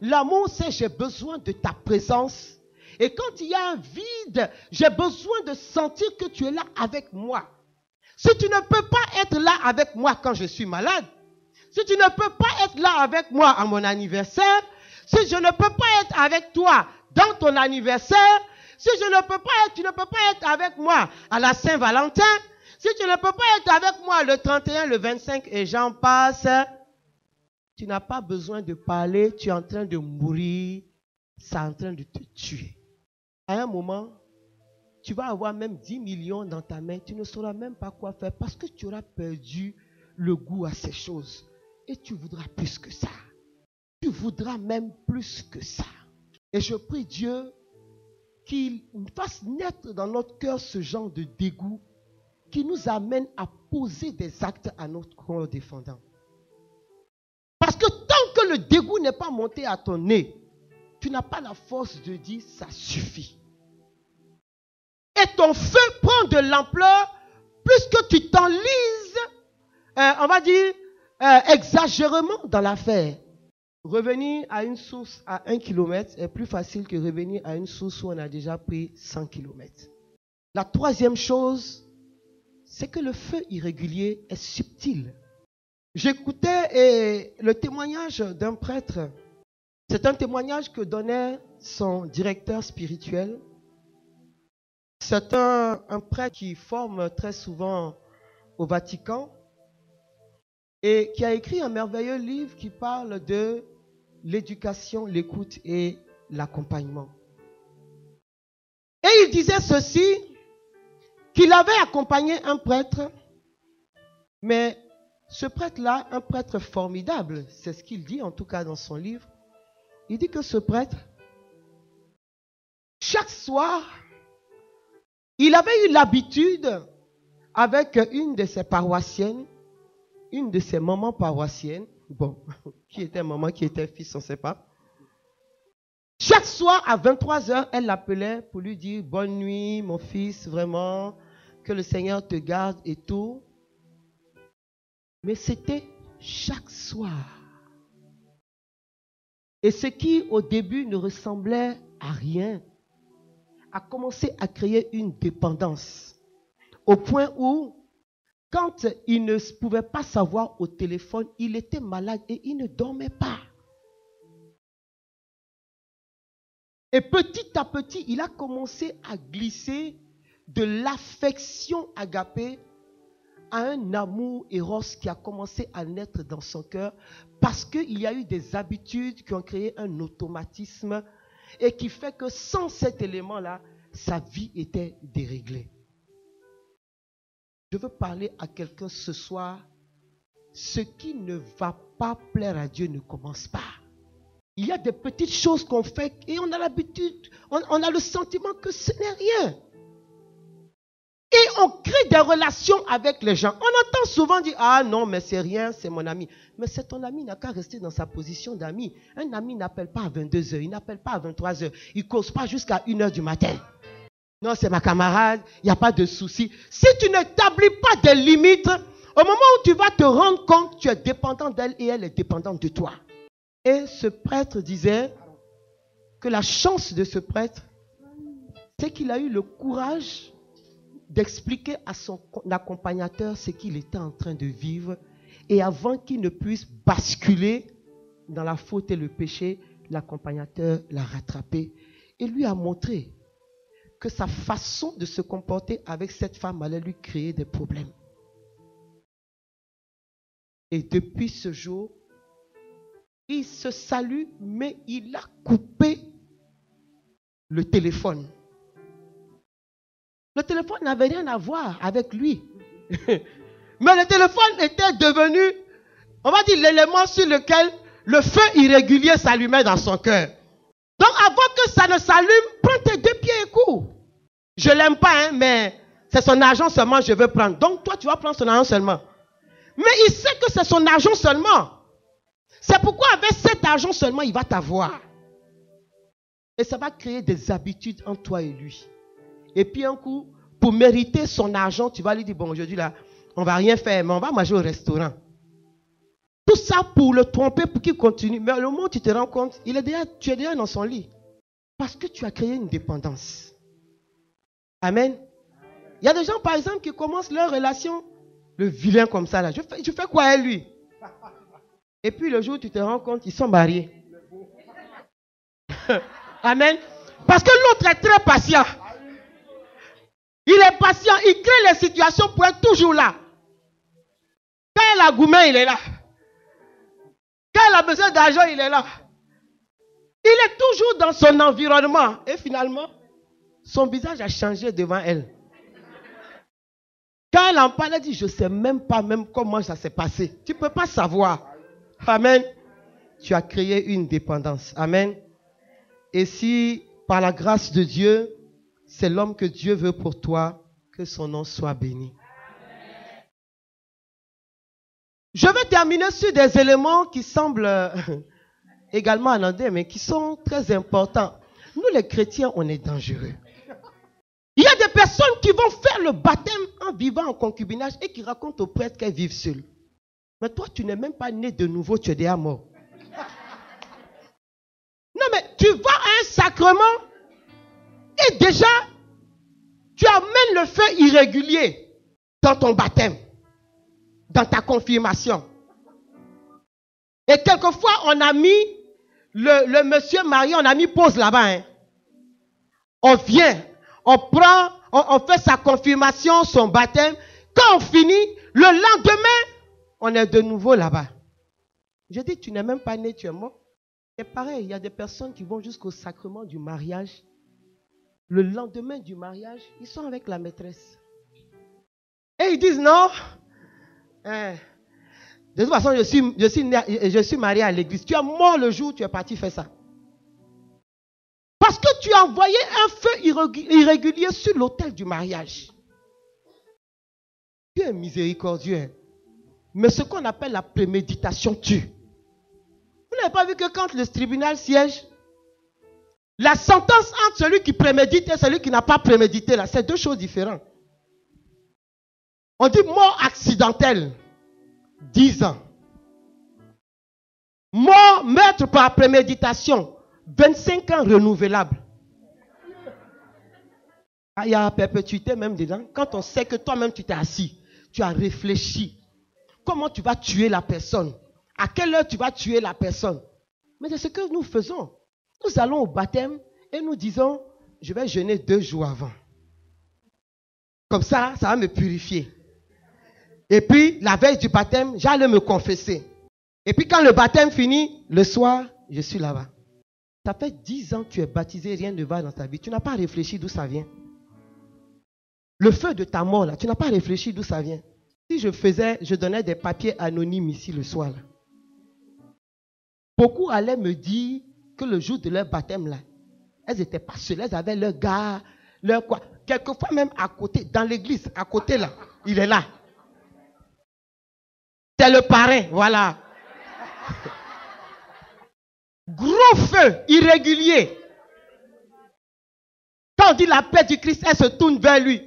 L'amour, c'est j'ai besoin de ta présence. Et quand il y a un vide, j'ai besoin de sentir que tu es là avec moi. Si tu ne peux pas être là avec moi quand je suis malade, si tu ne peux pas être là avec moi à mon anniversaire, si je ne peux pas être avec toi dans ton anniversaire, si je ne peux pas être, tu ne peux pas être avec moi à la Saint-Valentin, si tu ne peux pas être avec moi le 31, le 25 et j'en passe, tu n'as pas besoin de parler, tu es en train de mourir, c'est en train de te tuer. À un moment, tu vas avoir même 10 millions dans ta main, tu ne sauras même pas quoi faire parce que tu auras perdu le goût à ces choses. Et tu voudras plus que ça. Tu voudras même plus que ça. Et je prie Dieu qu'il fasse naître dans notre cœur ce genre de dégoût qui nous amène à poser des actes à notre corps défendant. Parce que tant que le dégoût n'est pas monté à ton nez, tu n'as pas la force de dire ça suffit. Et ton feu prend de l'ampleur plus que tu t'enlises, on va dire, exagérément dans l'affaire. Revenir à une source à 1 km est plus facile que revenir à une source où on a déjà pris 100 km. La troisième chose, c'est que le feu irrégulier est subtil. J'écoutais le témoignage d'un prêtre. C'est un témoignage que donnait son directeur spirituel. C'est un prêtre qui forme très souvent au Vatican et qui a écrit un merveilleux livre qui parle de l'éducation, l'écoute et l'accompagnement. Et il disait ceci, qu'il avait accompagné un prêtre, mais ce prêtre-là, un prêtre formidable, c'est ce qu'il dit en tout cas dans son livre. Il dit que ce prêtre, chaque soir, il avait eu l'habitude avec une de ses paroissiennes, une de ses mamans paroissiennes, bon, qui était maman, qui était fils, on ne sait pas. Chaque soir à 23h, elle l'appelait pour lui dire « Bonne nuit, mon fils, vraiment, que le Seigneur te garde et tout. » Mais c'était chaque soir. Et ce qui, au début, ne ressemblait à rien, a commencé à créer une dépendance. Au point où, quand il ne pouvait pas savoir au téléphone, il était malade et il ne dormait pas. Et petit à petit, il a commencé à glisser de l'affection agapée à un amour éros qui a commencé à naître dans son cœur parce qu'il y a eu des habitudes qui ont créé un automatisme et qui fait que sans cet élément-là, sa vie était déréglée. Je veux parler à quelqu'un ce soir. Ce qui ne va pas plaire à Dieu ne commence pas. Il y a des petites choses qu'on fait et on a l'habitude, on a le sentiment que ce n'est rien. Et on crée des relations avec les gens. On entend souvent dire, ah non, mais c'est rien, c'est mon ami. Mais c'est ton ami, il n'a qu'à rester dans sa position d'ami. Un ami n'appelle pas à 22h, il n'appelle pas à 23h, il ne cause pas jusqu'à 1h du matin. Non, c'est ma camarade, il n'y a pas de souci. Si tu n'établis pas des limites, au moment où tu vas te rendre compte, tu es dépendant d'elle et elle est dépendante de toi. Et ce prêtre disait que la chance de ce prêtre, c'est qu'il a eu le courage d'expliquer à son accompagnateur ce qu'il était en train de vivre. Et avant qu'il ne puisse basculer dans la faute et le péché, l'accompagnateur l'a rattrapé et lui a montré que sa façon de se comporter avec cette femme allait lui créer des problèmes. Et depuis ce jour, il se salue, mais il a coupé le téléphone. Le téléphone n'avait rien à voir avec lui. Mais le téléphone était devenu, on va dire, l'élément sur lequel le feu irrégulier s'allumait dans son cœur. Donc avant que ça ne s'allume, prends tes 2 pieds et cours. Je ne l'aime pas, hein, mais c'est son argent seulement que je veux prendre. Donc toi, tu vas prendre son argent seulement. Mais il sait que c'est son argent seulement. C'est pourquoi avec cet argent seulement, il va t'avoir. Et ça va créer des habitudes entre toi et lui. Et puis un coup, pour mériter son argent, tu vas lui dire, bon, aujourd'hui là, on ne va rien faire, mais on va manger au restaurant. Tout ça pour le tromper, pour qu'il continue. Mais le moment où tu te rends compte, tu es déjà dans son lit. Parce que tu as créé une dépendance. Amen. Il y a des gens, par exemple, qui commencent leur relation, le vilain comme ça là. Je fais quoi à lui? Et puis le jour où tu te rends compte, ils sont mariés. Amen. Parce que l'autre est très patient. Il est patient, il crée les situations pour être toujours là. Quand elle a gourmet, il est là. Quand elle a besoin d'argent, il est là. Il est toujours dans son environnement. Et finalement, son visage a changé devant elle. Quand elle en parle, elle dit, je ne sais même pas comment ça s'est passé. Tu ne peux pas savoir. Amen. Tu as créé une dépendance. Amen. Et si, par la grâce de Dieu, c'est l'homme que Dieu veut pour toi, que son nom soit béni. Je vais terminer sur des éléments qui semblent également anodins, mais qui sont très importants. Nous, les chrétiens, on est dangereux. Il y a des personnes qui vont faire le baptême en vivant en concubinage et qui racontent aux prêtres qu'elles vivent seules. Mais toi, tu n'es même pas né de nouveau, tu es déjà mort. Non, mais tu vas à un sacrement et déjà, tu amènes le feu irrégulier dans ton baptême, dans ta confirmation. Et quelquefois, on a mis le monsieur marié, on a mis pause là-bas. Hein. On vient, on prend, on fait sa confirmation, son baptême. Quand on finit, le lendemain, on est de nouveau là-bas. Je dis, tu n'es même pas né, tu es mort. C'est pareil, il y a des personnes qui vont jusqu'au sacrement du mariage. Le lendemain du mariage, ils sont avec la maîtresse. Et ils disent non. De toute façon, je suis marié à l'église. Tu es mort le jour où tu es parti faire ça. Parce que tu as envoyé un feu irrégulier sur l'autel du mariage. Dieu est miséricordieux. Hein? Mais ce qu'on appelle la préméditation tue. Vous n'avez pas vu que quand le tribunal siège, la sentence entre celui qui prémédite et celui qui n'a pas prémédité, là, c'est deux choses différentes. On dit mort accidentelle, 10 ans. Mort, meurtre par préméditation, 25 ans renouvelable. Il y a perpétuité même dedans. Quand on sait que toi-même tu t'es assis, tu as réfléchi. Comment tu vas tuer la personne? À quelle heure tu vas tuer la personne? Mais c'est ce que nous faisons. Nous allons au baptême et nous disons, je vais jeûner 2 jours avant. Comme ça, ça va me purifier. Et puis, la veille du baptême, j'allais me confesser. Et puis, quand le baptême finit, le soir, je suis là-bas. Ça fait 10 ans que tu es baptisé, rien ne va dans ta vie. Tu n'as pas réfléchi d'où ça vient. Le feu de ta mort, là, tu n'as pas réfléchi d'où ça vient. Si je donnais des papiers anonymes ici le soir, là. Beaucoup allaient me dire que le jour de leur baptême, là, elles n'étaient pas seules, elles avaient leur gars, leur quoi. Quelquefois même à côté, dans l'église, à côté là, il est là. C'est le parrain, voilà. Gros feu, irrégulier. Quand on dit la paix du Christ, elle se tourne vers lui.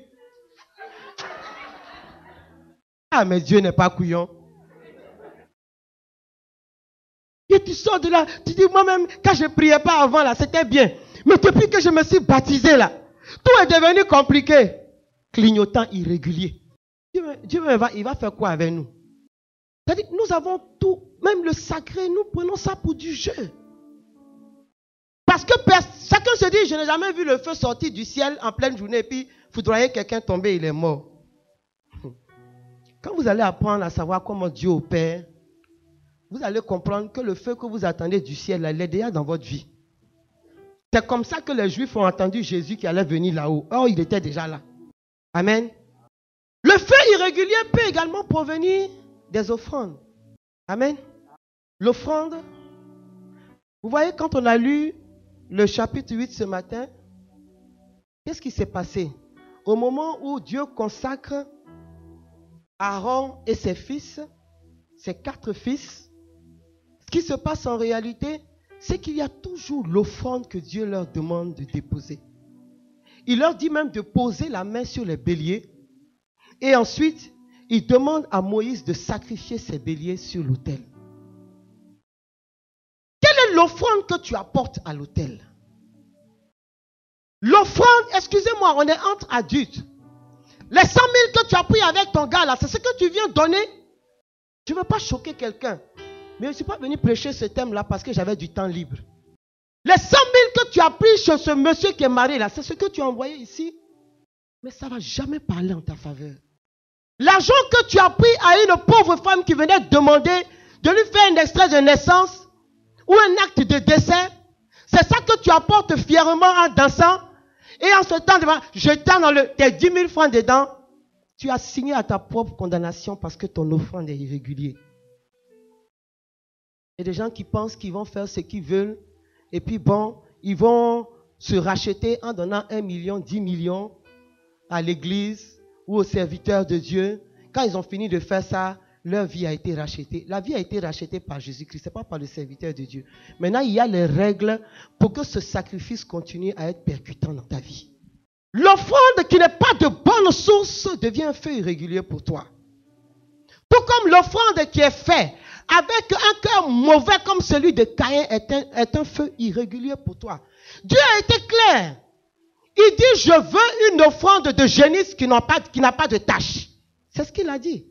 Ah, mais Dieu n'est pas couillon. Et tu sors de là, tu dis moi-même, quand je ne priais pas avant là, c'était bien. Mais depuis que je me suis baptisé là, tout est devenu compliqué. Clignotant irrégulier. Dieu il va faire quoi avec nous? C'est-à-dire, nous avons tout, même le sacré, nous prenons ça pour du jeu. Parce que chacun se dit, je n'ai jamais vu le feu sortir du ciel en pleine journée et puis foudroyer quelqu'un tomber, il est mort. Quand vous allez apprendre à savoir comment Dieu opère, vous allez comprendre que le feu que vous attendez du ciel, il est déjà dans votre vie. C'est comme ça que les Juifs ont entendu Jésus qui allait venir là-haut. Or, il était déjà là. Amen. Le feu irrégulier peut également provenir des offrandes. Amen. L'offrande, vous voyez, quand on a lu le chapitre 8 ce matin, qu'est-ce qui s'est passé? Au moment où Dieu consacre Aaron et ses fils, ses 4 fils, ce qui se passe en réalité, c'est qu'il y a toujours l'offrande que Dieu leur demande de déposer. Il leur dit même de poser la main sur les béliers. Et ensuite, il demande à Moïse de sacrifier ses béliers sur l'autel. Quelle est l'offrande que tu apportes à l'autel? L'offrande, excusez-moi, on est entre adultes. Les 100 000 que tu as pris avec ton gars là, c'est ce que tu viens donner. Je ne veux pas choquer quelqu'un. Mais je ne suis pas venu prêcher ce thème-là parce que j'avais du temps libre. Les 100 000 que que tu as pris chez ce monsieur qui est marié là, c'est ce que tu as envoyé ici. Mais ça ne va jamais parler en ta faveur. L'argent que tu as pris à une pauvre femme qui venait demander de lui faire un extrait de naissance ou un acte de décès, c'est ça que tu apportes fièrement en dansant. Et en ce temps, jetant dans tes 10 000 francs dedans, tu as signé à ta propre condamnation parce que ton offrande est irrégulière. Il y a des gens qui pensent qu'ils vont faire ce qu'ils veulent et puis bon, ils vont se racheter en donnant 1 million, 10 millions à l'église ou aux serviteurs de Dieu. Quand ils ont fini de faire ça, leur vie a été rachetée. La vie a été rachetée par Jésus-Christ, ce n'est pas par le serviteur de Dieu. Maintenant, il y a les règles pour que ce sacrifice continue à être percutant dans ta vie. L'offrande qui n'est pas de bonne source devient un feu irrégulier pour toi. Tout comme l'offrande qui est faite avec un cœur mauvais comme celui de Caïn est un feu irrégulier pour toi. Dieu a été clair. Il dit, je veux une offrande de génisse qui n'a pas de tache. C'est ce qu'il a dit.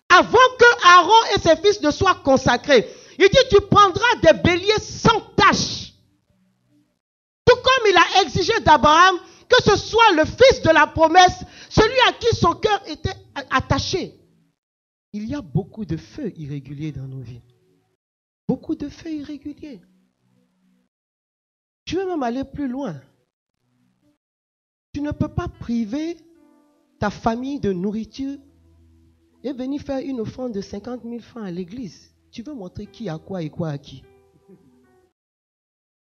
Avant que Aaron et ses fils ne soient consacrés, il dit, tu prendras des béliers sans tache. Tout comme il a exigé d'Abraham que ce soit le fils de la promesse, celui à qui son cœur était attaché. Il y a beaucoup de feux irréguliers dans nos vies. Beaucoup de feux irréguliers. Je vais même aller plus loin. Tu ne peux pas priver ta famille de nourriture et venir faire une offrande de 50 000 francs à l'église. Tu veux montrer qui a quoi et quoi à qui.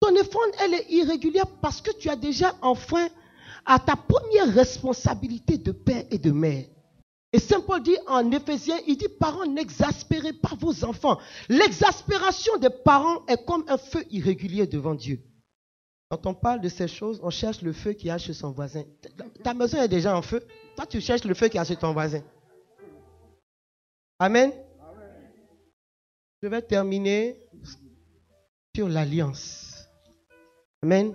Ton offrande, elle est irrégulière parce que tu as déjà enfreint à ta première responsabilité de père et de mère. Et Saint Paul dit en Éphésiens, il dit, parents, n'exaspérez pas vos enfants. L'exaspération des parents est comme un feu irrégulier devant Dieu. Quand on parle de ces choses, on cherche le feu qu'il y a chez son voisin. Ta maison est déjà en feu. Toi, tu cherches le feu qu'il y a chez ton voisin. Amen. Je vais terminer sur l'alliance. Amen.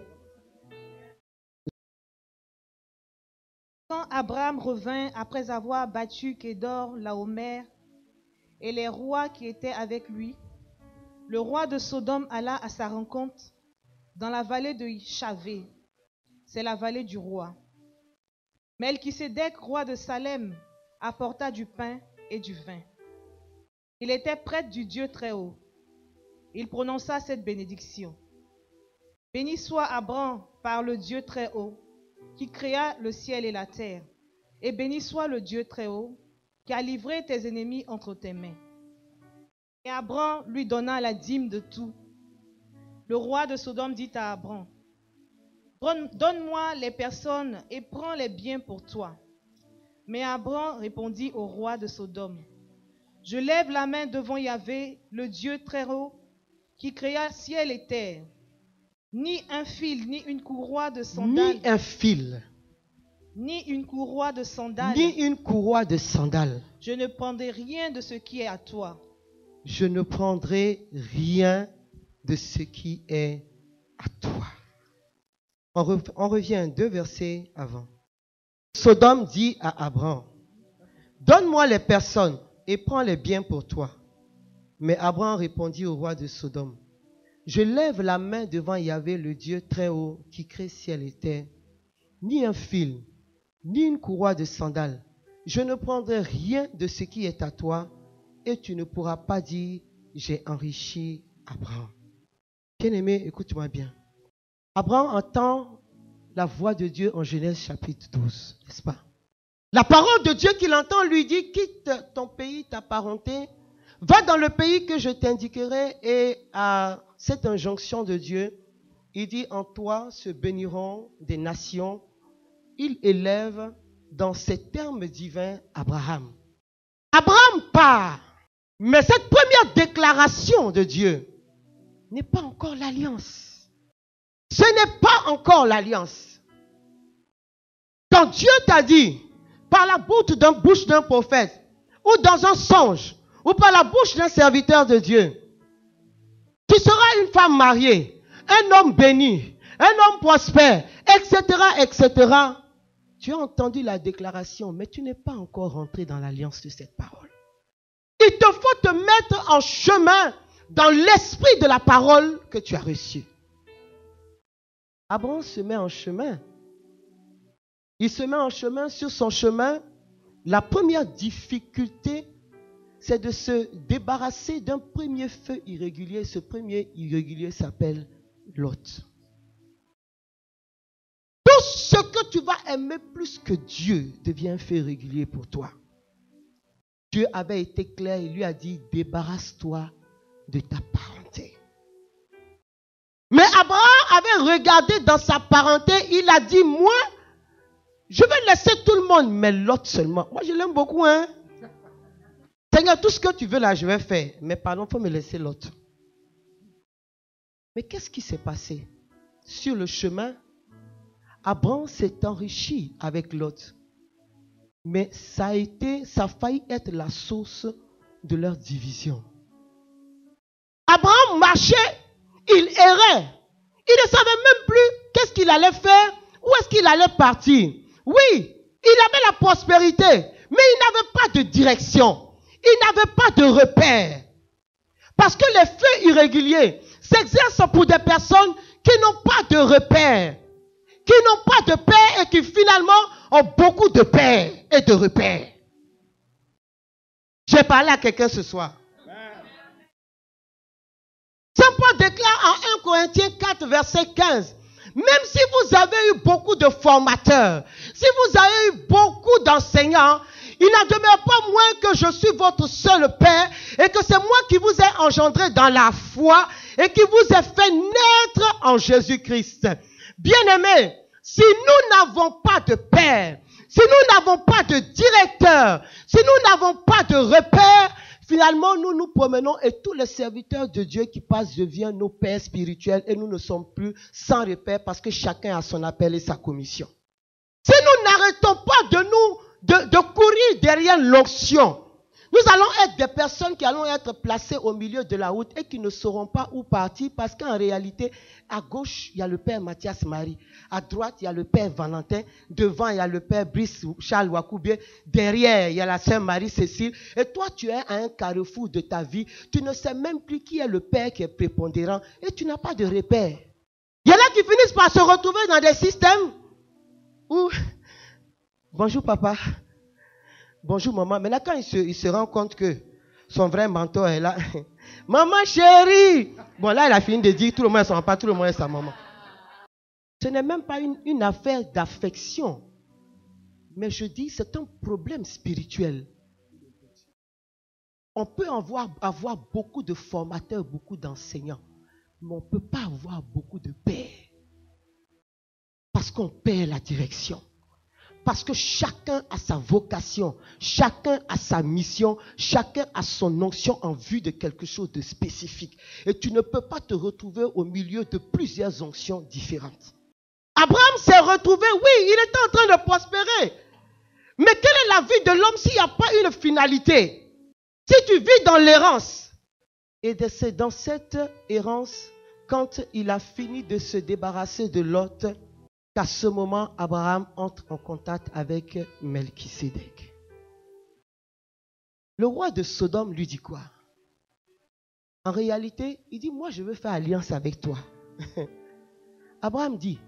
Quand Abraham revint après avoir battu Kédor, Laomer et les rois qui étaient avec lui, le roi de Sodome alla à sa rencontre dans la vallée de Chavé, c'est la vallée du roi. Melchisédek, roi de Salem, apporta du pain et du vin. Il était prêtre du Dieu Très-Haut. Il prononça cette bénédiction. Béni soit Abraham par le Dieu Très-Haut, qui créa le ciel et la terre. Et béni soit le Dieu Très-Haut, qui a livré tes ennemis entre tes mains. Et Abraham lui donna la dîme de tout. Le roi de Sodome dit à Abraham, donne-moi les personnes et prends les biens pour toi. Mais Abraham répondit au roi de Sodome, je lève la main devant Yahvé, le Dieu Très-Haut, qui créa ciel et terre. Ni un fil, ni une courroie de sandales. Ni un fil. Ni une courroie de sandales. Ni une courroie de sandales. Je ne prendrai rien de ce qui est à toi. Je ne prendrai rien de ce qui est à toi. On revient 2 versets avant. Sodome dit à Abraham, donne-moi les personnes et prends les biens pour toi. Mais Abraham répondit au roi de Sodome, je lève la main devant Yahvé, le Dieu Très-Haut, qui crée ciel et terre. Ni un fil, ni une courroie de sandales. Je ne prendrai rien de ce qui est à toi, et tu ne pourras pas dire, j'ai enrichi Abraham. Bien-aimé, écoute-moi bien. Abraham entend la voix de Dieu en Genèse chapitre 12, n'est-ce pas? La parole de Dieu qu'il entend lui dit, quitte ton pays, ta parenté, va dans le pays que je t'indiquerai, et à cette injonction de Dieu, il dit, en toi se béniront des nations. Il élève dans ces termes divins Abraham. Abraham part, mais cette première déclaration de Dieu n'est pas encore l'alliance. Ce n'est pas encore l'alliance. Quand Dieu t'a dit, par la bouche d'un prophète, ou dans un songe, ou par la bouche d'un serviteur de Dieu, tu seras une femme mariée, un homme béni, un homme prospère, etc., etc. Tu as entendu la déclaration, mais tu n'es pas encore rentré dans l'alliance de cette parole. Il te faut te mettre en chemin dans l'esprit de la parole que tu as reçue. Abraham se met en chemin. Il se met en chemin. Sur son chemin, la première difficulté, c'est de se débarrasser d'un premier feu irrégulier. Ce premier irrégulier s'appelle Lot. Tout ce que tu vas aimer plus que Dieu devient un feu irrégulier pour toi. Dieu avait été clair, il lui a dit, débarrasse-toi de ta parenté. Mais Abraham avait regardé dans sa parenté, il a dit, moi, je vais laisser tout le monde, mais Lot seulement. Moi, je l'aime beaucoup, hein. Seigneur, tout ce que tu veux là, je vais faire. Mais pardon, il faut me laisser Lot. Mais qu'est-ce qui s'est passé? Sur le chemin, Abraham s'est enrichi avec Lot. Mais ça a failli être la source de leur division. Abraham marchait, il errait. Il ne savait même plus qu'est-ce qu'il allait faire, où est-ce qu'il allait partir. Oui, il avait la prospérité, mais il n'avait pas de direction. Il n'avait pas de repère. Parce que les feux irréguliers s'exercent pour des personnes qui n'ont pas de repère, qui n'ont pas de père et qui finalement ont beaucoup de pères et de repères. J'ai parlé à quelqu'un ce soir. Saint Paul déclare en 1 Corinthiens 4, verset 15, même si vous avez eu beaucoup de formateurs, si vous avez eu beaucoup d'enseignants, il n'en demeure pas moins que je suis votre seul Père et que c'est moi qui vous ai engendré dans la foi et qui vous ai fait naître en Jésus-Christ. Bien-aimés, si nous n'avons pas de Père, si nous n'avons pas de directeur, si nous n'avons pas de repère, finalement nous nous promenons et tous les serviteurs de Dieu qui passent deviennent nos pères spirituels et nous ne sommes plus sans repère parce que chacun a son appel et sa commission. Si nous n'arrêtons pas de courir derrière l'onction, nous allons être des personnes qui allons être placées au milieu de la route et qui ne sauront pas où partir parce qu'en réalité, à gauche, il y a le père Mathias Marie. À droite, il y a le père Valentin. Devant, il y a le père Brice Charles Wakoubie. Derrière, il y a la sœur Marie-Cécile. Et toi, tu es à un carrefour de ta vie. Tu ne sais même plus qui est le père qui est prépondérant et tu n'as pas de repère. Il y en a qui finissent par se retrouver dans des systèmes où... Bonjour papa. Bonjour maman. Maintenant, quand il se rend compte que son vrai mentor est là. Maman chérie. Bon, là, il a fini de dire tout le monde est son papa, tout le monde est sa maman. Ce n'est même pas une affaire d'affection. Mais je dis, c'est un problème spirituel. On peut avoir beaucoup de formateurs, beaucoup d'enseignants. Mais on ne peut pas avoir beaucoup de pères. Parce qu'on perd la direction. Parce que chacun a sa vocation, chacun a sa mission, chacun a son onction en vue de quelque chose de spécifique. Et tu ne peux pas te retrouver au milieu de plusieurs onctions différentes. Abraham s'est retrouvé, oui, il était en train de prospérer. Mais quelle est la vie de l'homme s'il n'y a pas une finalité? Si tu vis dans l'errance, et c'est dans cette errance, quand il a fini de se débarrasser de Lot, qu'à ce moment, Abraham entre en contact avec Melchisédek. Le roi de Sodome lui dit quoi? En réalité, il dit, moi je veux faire alliance avec toi. Abraham dit,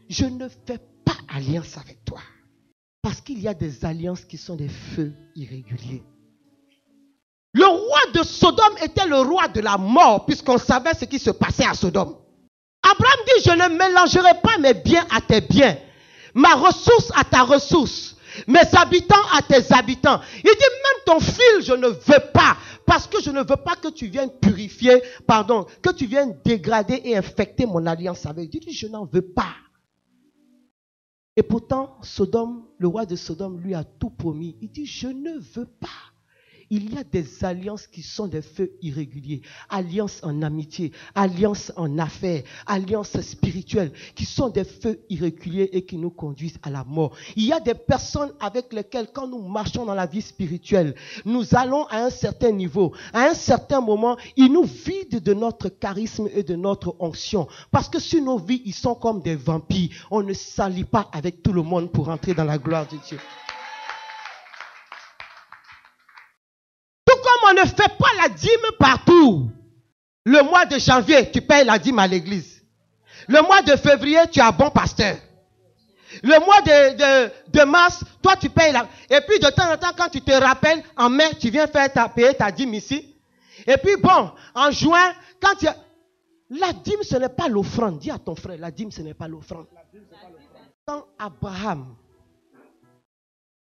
je ne fais pas alliance avec toi. Parce qu'il y a des alliances qui sont des feux irréguliers. Le roi de Sodome était le roi de la mort, puisqu'on savait ce qui se passait à Sodome. Abraham dit, je ne mélangerai pas mes biens à tes biens, ma ressource à ta ressource, mes habitants à tes habitants. Il dit, même ton fil, je ne veux pas, parce que je ne veux pas que tu viennes purifier, que tu viennes dégrader et infecter mon alliance avec Dieu. Il dit, je n'en veux pas. Et pourtant, Sodome, le roi de Sodome lui a tout promis. Il dit, je ne veux pas. Il y a des alliances qui sont des feux irréguliers. Alliances en amitié, alliances en affaires, alliances spirituelles qui sont des feux irréguliers et qui nous conduisent à la mort. Il y a des personnes avec lesquelles, quand nous marchons dans la vie spirituelle, nous allons à un certain niveau. À un certain moment, ils nous vident de notre charisme et de notre onction. Parce que sur nos vies, ils sont comme des vampires. On ne s'allie pas avec tout le monde pour entrer dans la gloire de Dieu. On ne fait pas la dîme partout. Le mois de janvier, tu payes la dîme à l'église. Le mois de février, tu as bon pasteur. Le mois de mars, toi tu payes la... Et puis de temps en temps, quand tu te rappelles, en mai, tu viens payer ta dîme ici. Et puis bon, en juin, quand tu... La dîme, ce n'est pas l'offrande. Dis à ton frère, la dîme, ce n'est pas l'offrande. Quand Abraham,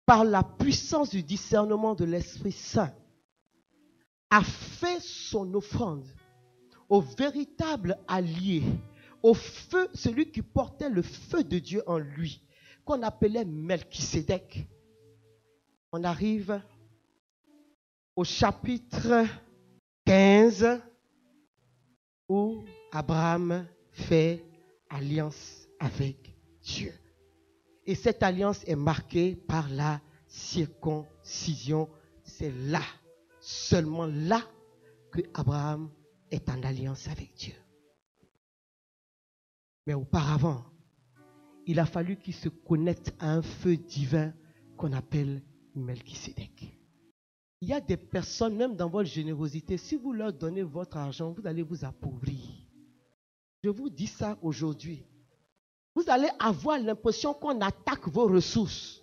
par la puissance du discernement de l'Esprit Saint, a fait son offrande au véritable allié, au feu, celui qui portait le feu de Dieu en lui, qu'on appelait Melchisédek. On arrive au chapitre 15 où Abraham fait alliance avec Dieu. Et cette alliance est marquée par la circoncision. C'est là, seulement là, que Abraham est en alliance avec Dieu. Mais auparavant, il a fallu qu'il se connecte à un feu divin qu'on appelle Melchisédek. Il y a des personnes, même dans votre générosité, si vous leur donnez votre argent, vous allez vous appauvrir. Je vous dis ça aujourd'hui. Vous allez avoir l'impression qu'on attaque vos ressources.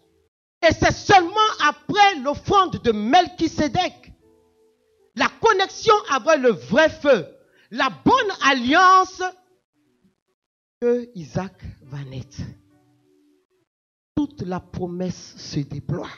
Et c'est seulement après l'offrande de Melchisédek, la connexion avec le vrai feu, la bonne alliance, que Isaac va naître. Toute la promesse se déploie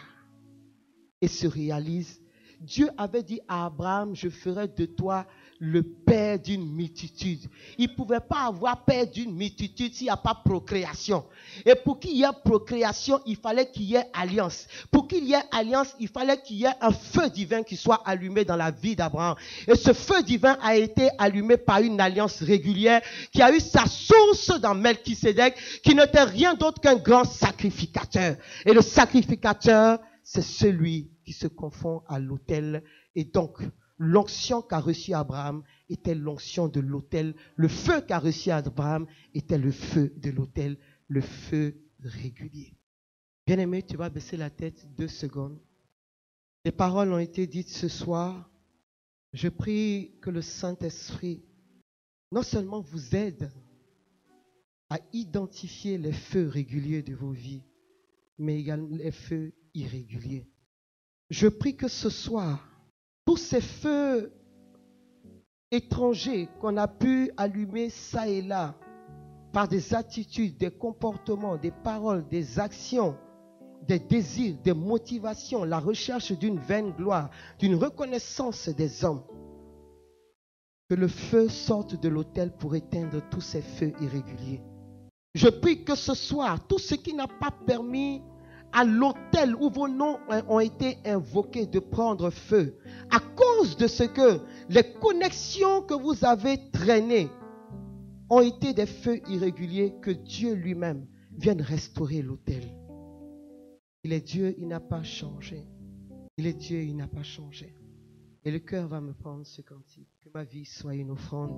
et se réalise. Dieu avait dit à Abraham, je ferai de toi le père d'une multitude. Il ne pouvait pas avoir père d'une multitude s'il n'y a pas procréation. Et pour qu'il y ait procréation, il fallait qu'il y ait alliance. Pour qu'il y ait alliance, il fallait qu'il y ait un feu divin qui soit allumé dans la vie d'Abraham. Et ce feu divin a été allumé par une alliance régulière qui a eu sa source dans Melchisédek, qui n'était rien d'autre qu'un grand sacrificateur. Et le sacrificateur, c'est celui qui se confond à l'autel. Et donc, l'onction qu'a reçu Abraham était l'onction de l'autel. Le feu qu'a reçu Abraham était le feu de l'autel, le feu régulier. Bien-aimé, tu vas baisser la tête 2 secondes. Les paroles ont été dites ce soir. Je prie que le Saint-Esprit non seulement vous aide à identifier les feux réguliers de vos vies, mais également les feux irréguliers. Je prie que ce soir, tous ces feux étrangers qu'on a pu allumer ça et là, par des attitudes, des comportements, des paroles, des actions, des désirs, des motivations, la recherche d'une vaine gloire, d'une reconnaissance des hommes, que le feu sorte de l'autel pour éteindre tous ces feux irréguliers. Je prie que ce soir, tout ce qui n'a pas permis à l'autel où vos noms ont été invoqués de prendre feu, à cause de ce que les connexions que vous avez traînées ont été des feux irréguliers, que Dieu lui-même vienne restaurer l'autel. Il est Dieu, il n'a pas changé. Il est Dieu, il n'a pas changé. Et le cœur va me prendre ce cantique. Que ma vie soit une offrande.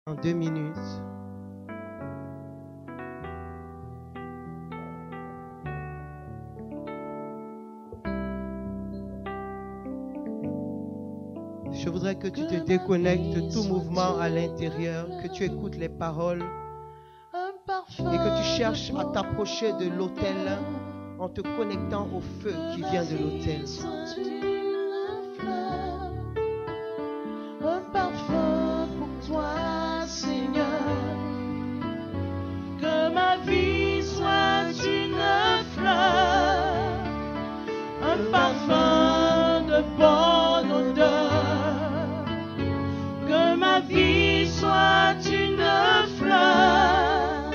En 2 minutes. Je voudrais que tu te déconnectes de tout mouvement à l'intérieur, que tu écoutes les paroles et que tu cherches à t'approcher de l'autel en te connectant au feu qui vient de l'autel. Un parfum pour toi, Seigneur, que ma vie soit une fleur, un parfum de bonne odeur, que ma vie soit une fleur,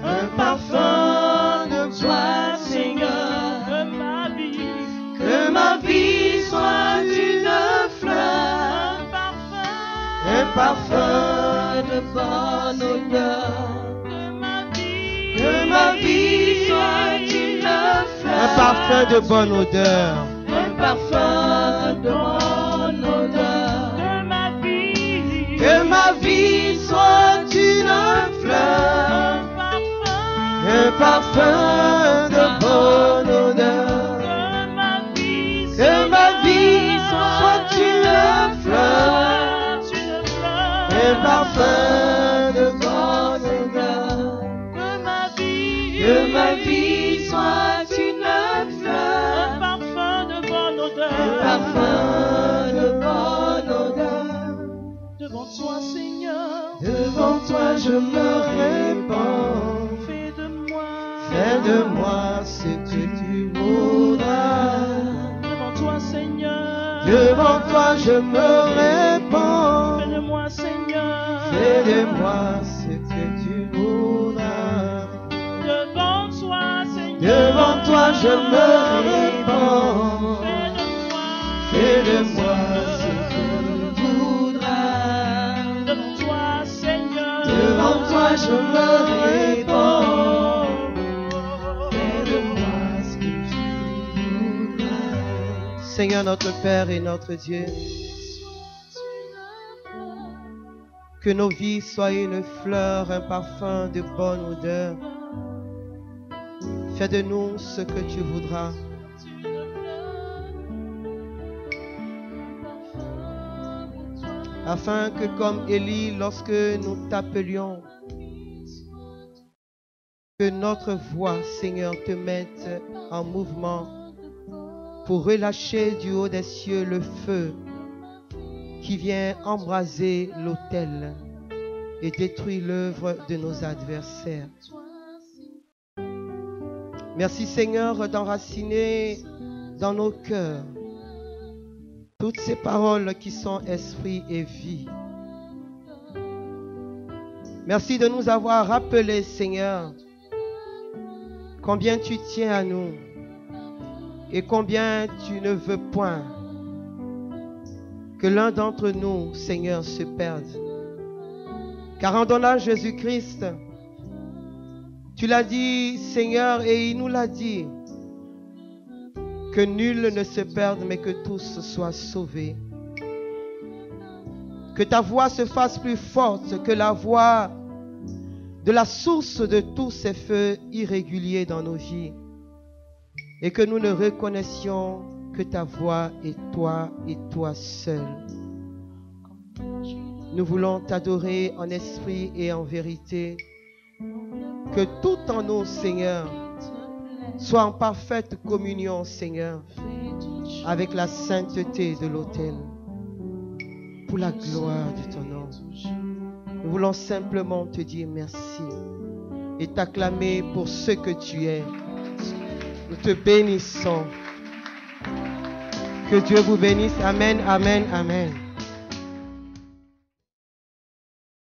un parfum de toi, Seigneur, que ma vie soit une fleur, un parfum de bonne odeur, que ma vie soit une fleur, Un parfum de bonne odeur. un parfum de bonne odeur, que ma vie soit une fleur, un parfum de bonne odeur, que ma vie soit une fleur, un parfum de parfum de bonne odeur. Devant toi, Seigneur, Devant toi je me répands. Fais de moi ce que tu voudras. devant toi, Seigneur, Devant toi je me répands. fais de moi, Seigneur, Fais de moi ce que tu voudras. devant toi, Seigneur, Devant toi je me répands. fais de moi, Fais de moi ce que tu voudras. devant toi, Seigneur, Devant toi je me répands. Fais de moi ce que tu voudras. Seigneur notre Père et notre Dieu, que nos vies soient une fleur, un parfum de bonne odeur. Fais de nous ce que tu voudras. Afin que comme Élie, lorsque nous t'appelions, que notre voix, Seigneur, te mette en mouvement pour relâcher du haut des cieux le feu qui vient embraser l'autel et détruire l'œuvre de nos adversaires. Merci Seigneur d'enraciner dans nos cœurs toutes ces paroles qui sont esprit et vie. Merci de nous avoir rappelé, Seigneur, combien tu tiens à nous et combien tu ne veux point que l'un d'entre nous, Seigneur, se perde. Car en donnant Jésus-Christ, tu l'as dit, Seigneur, et il nous l'a dit, que nul ne se perde, mais que tous soient sauvés. Que ta voix se fasse plus forte que la voix de la source de tous ces feux irréguliers dans nos vies. Et que nous ne reconnaissions que ta voix est toi et toi seul. Nous voulons t'adorer en esprit et en vérité. Que tout en nous, Seigneur, soit en parfaite communion, Seigneur, avec la sainteté de l'autel, pour la gloire de ton nom. Nous voulons simplement te dire merci et t'acclamer pour ce que tu es. Nous te bénissons. Que Dieu vous bénisse. Amen, amen, amen.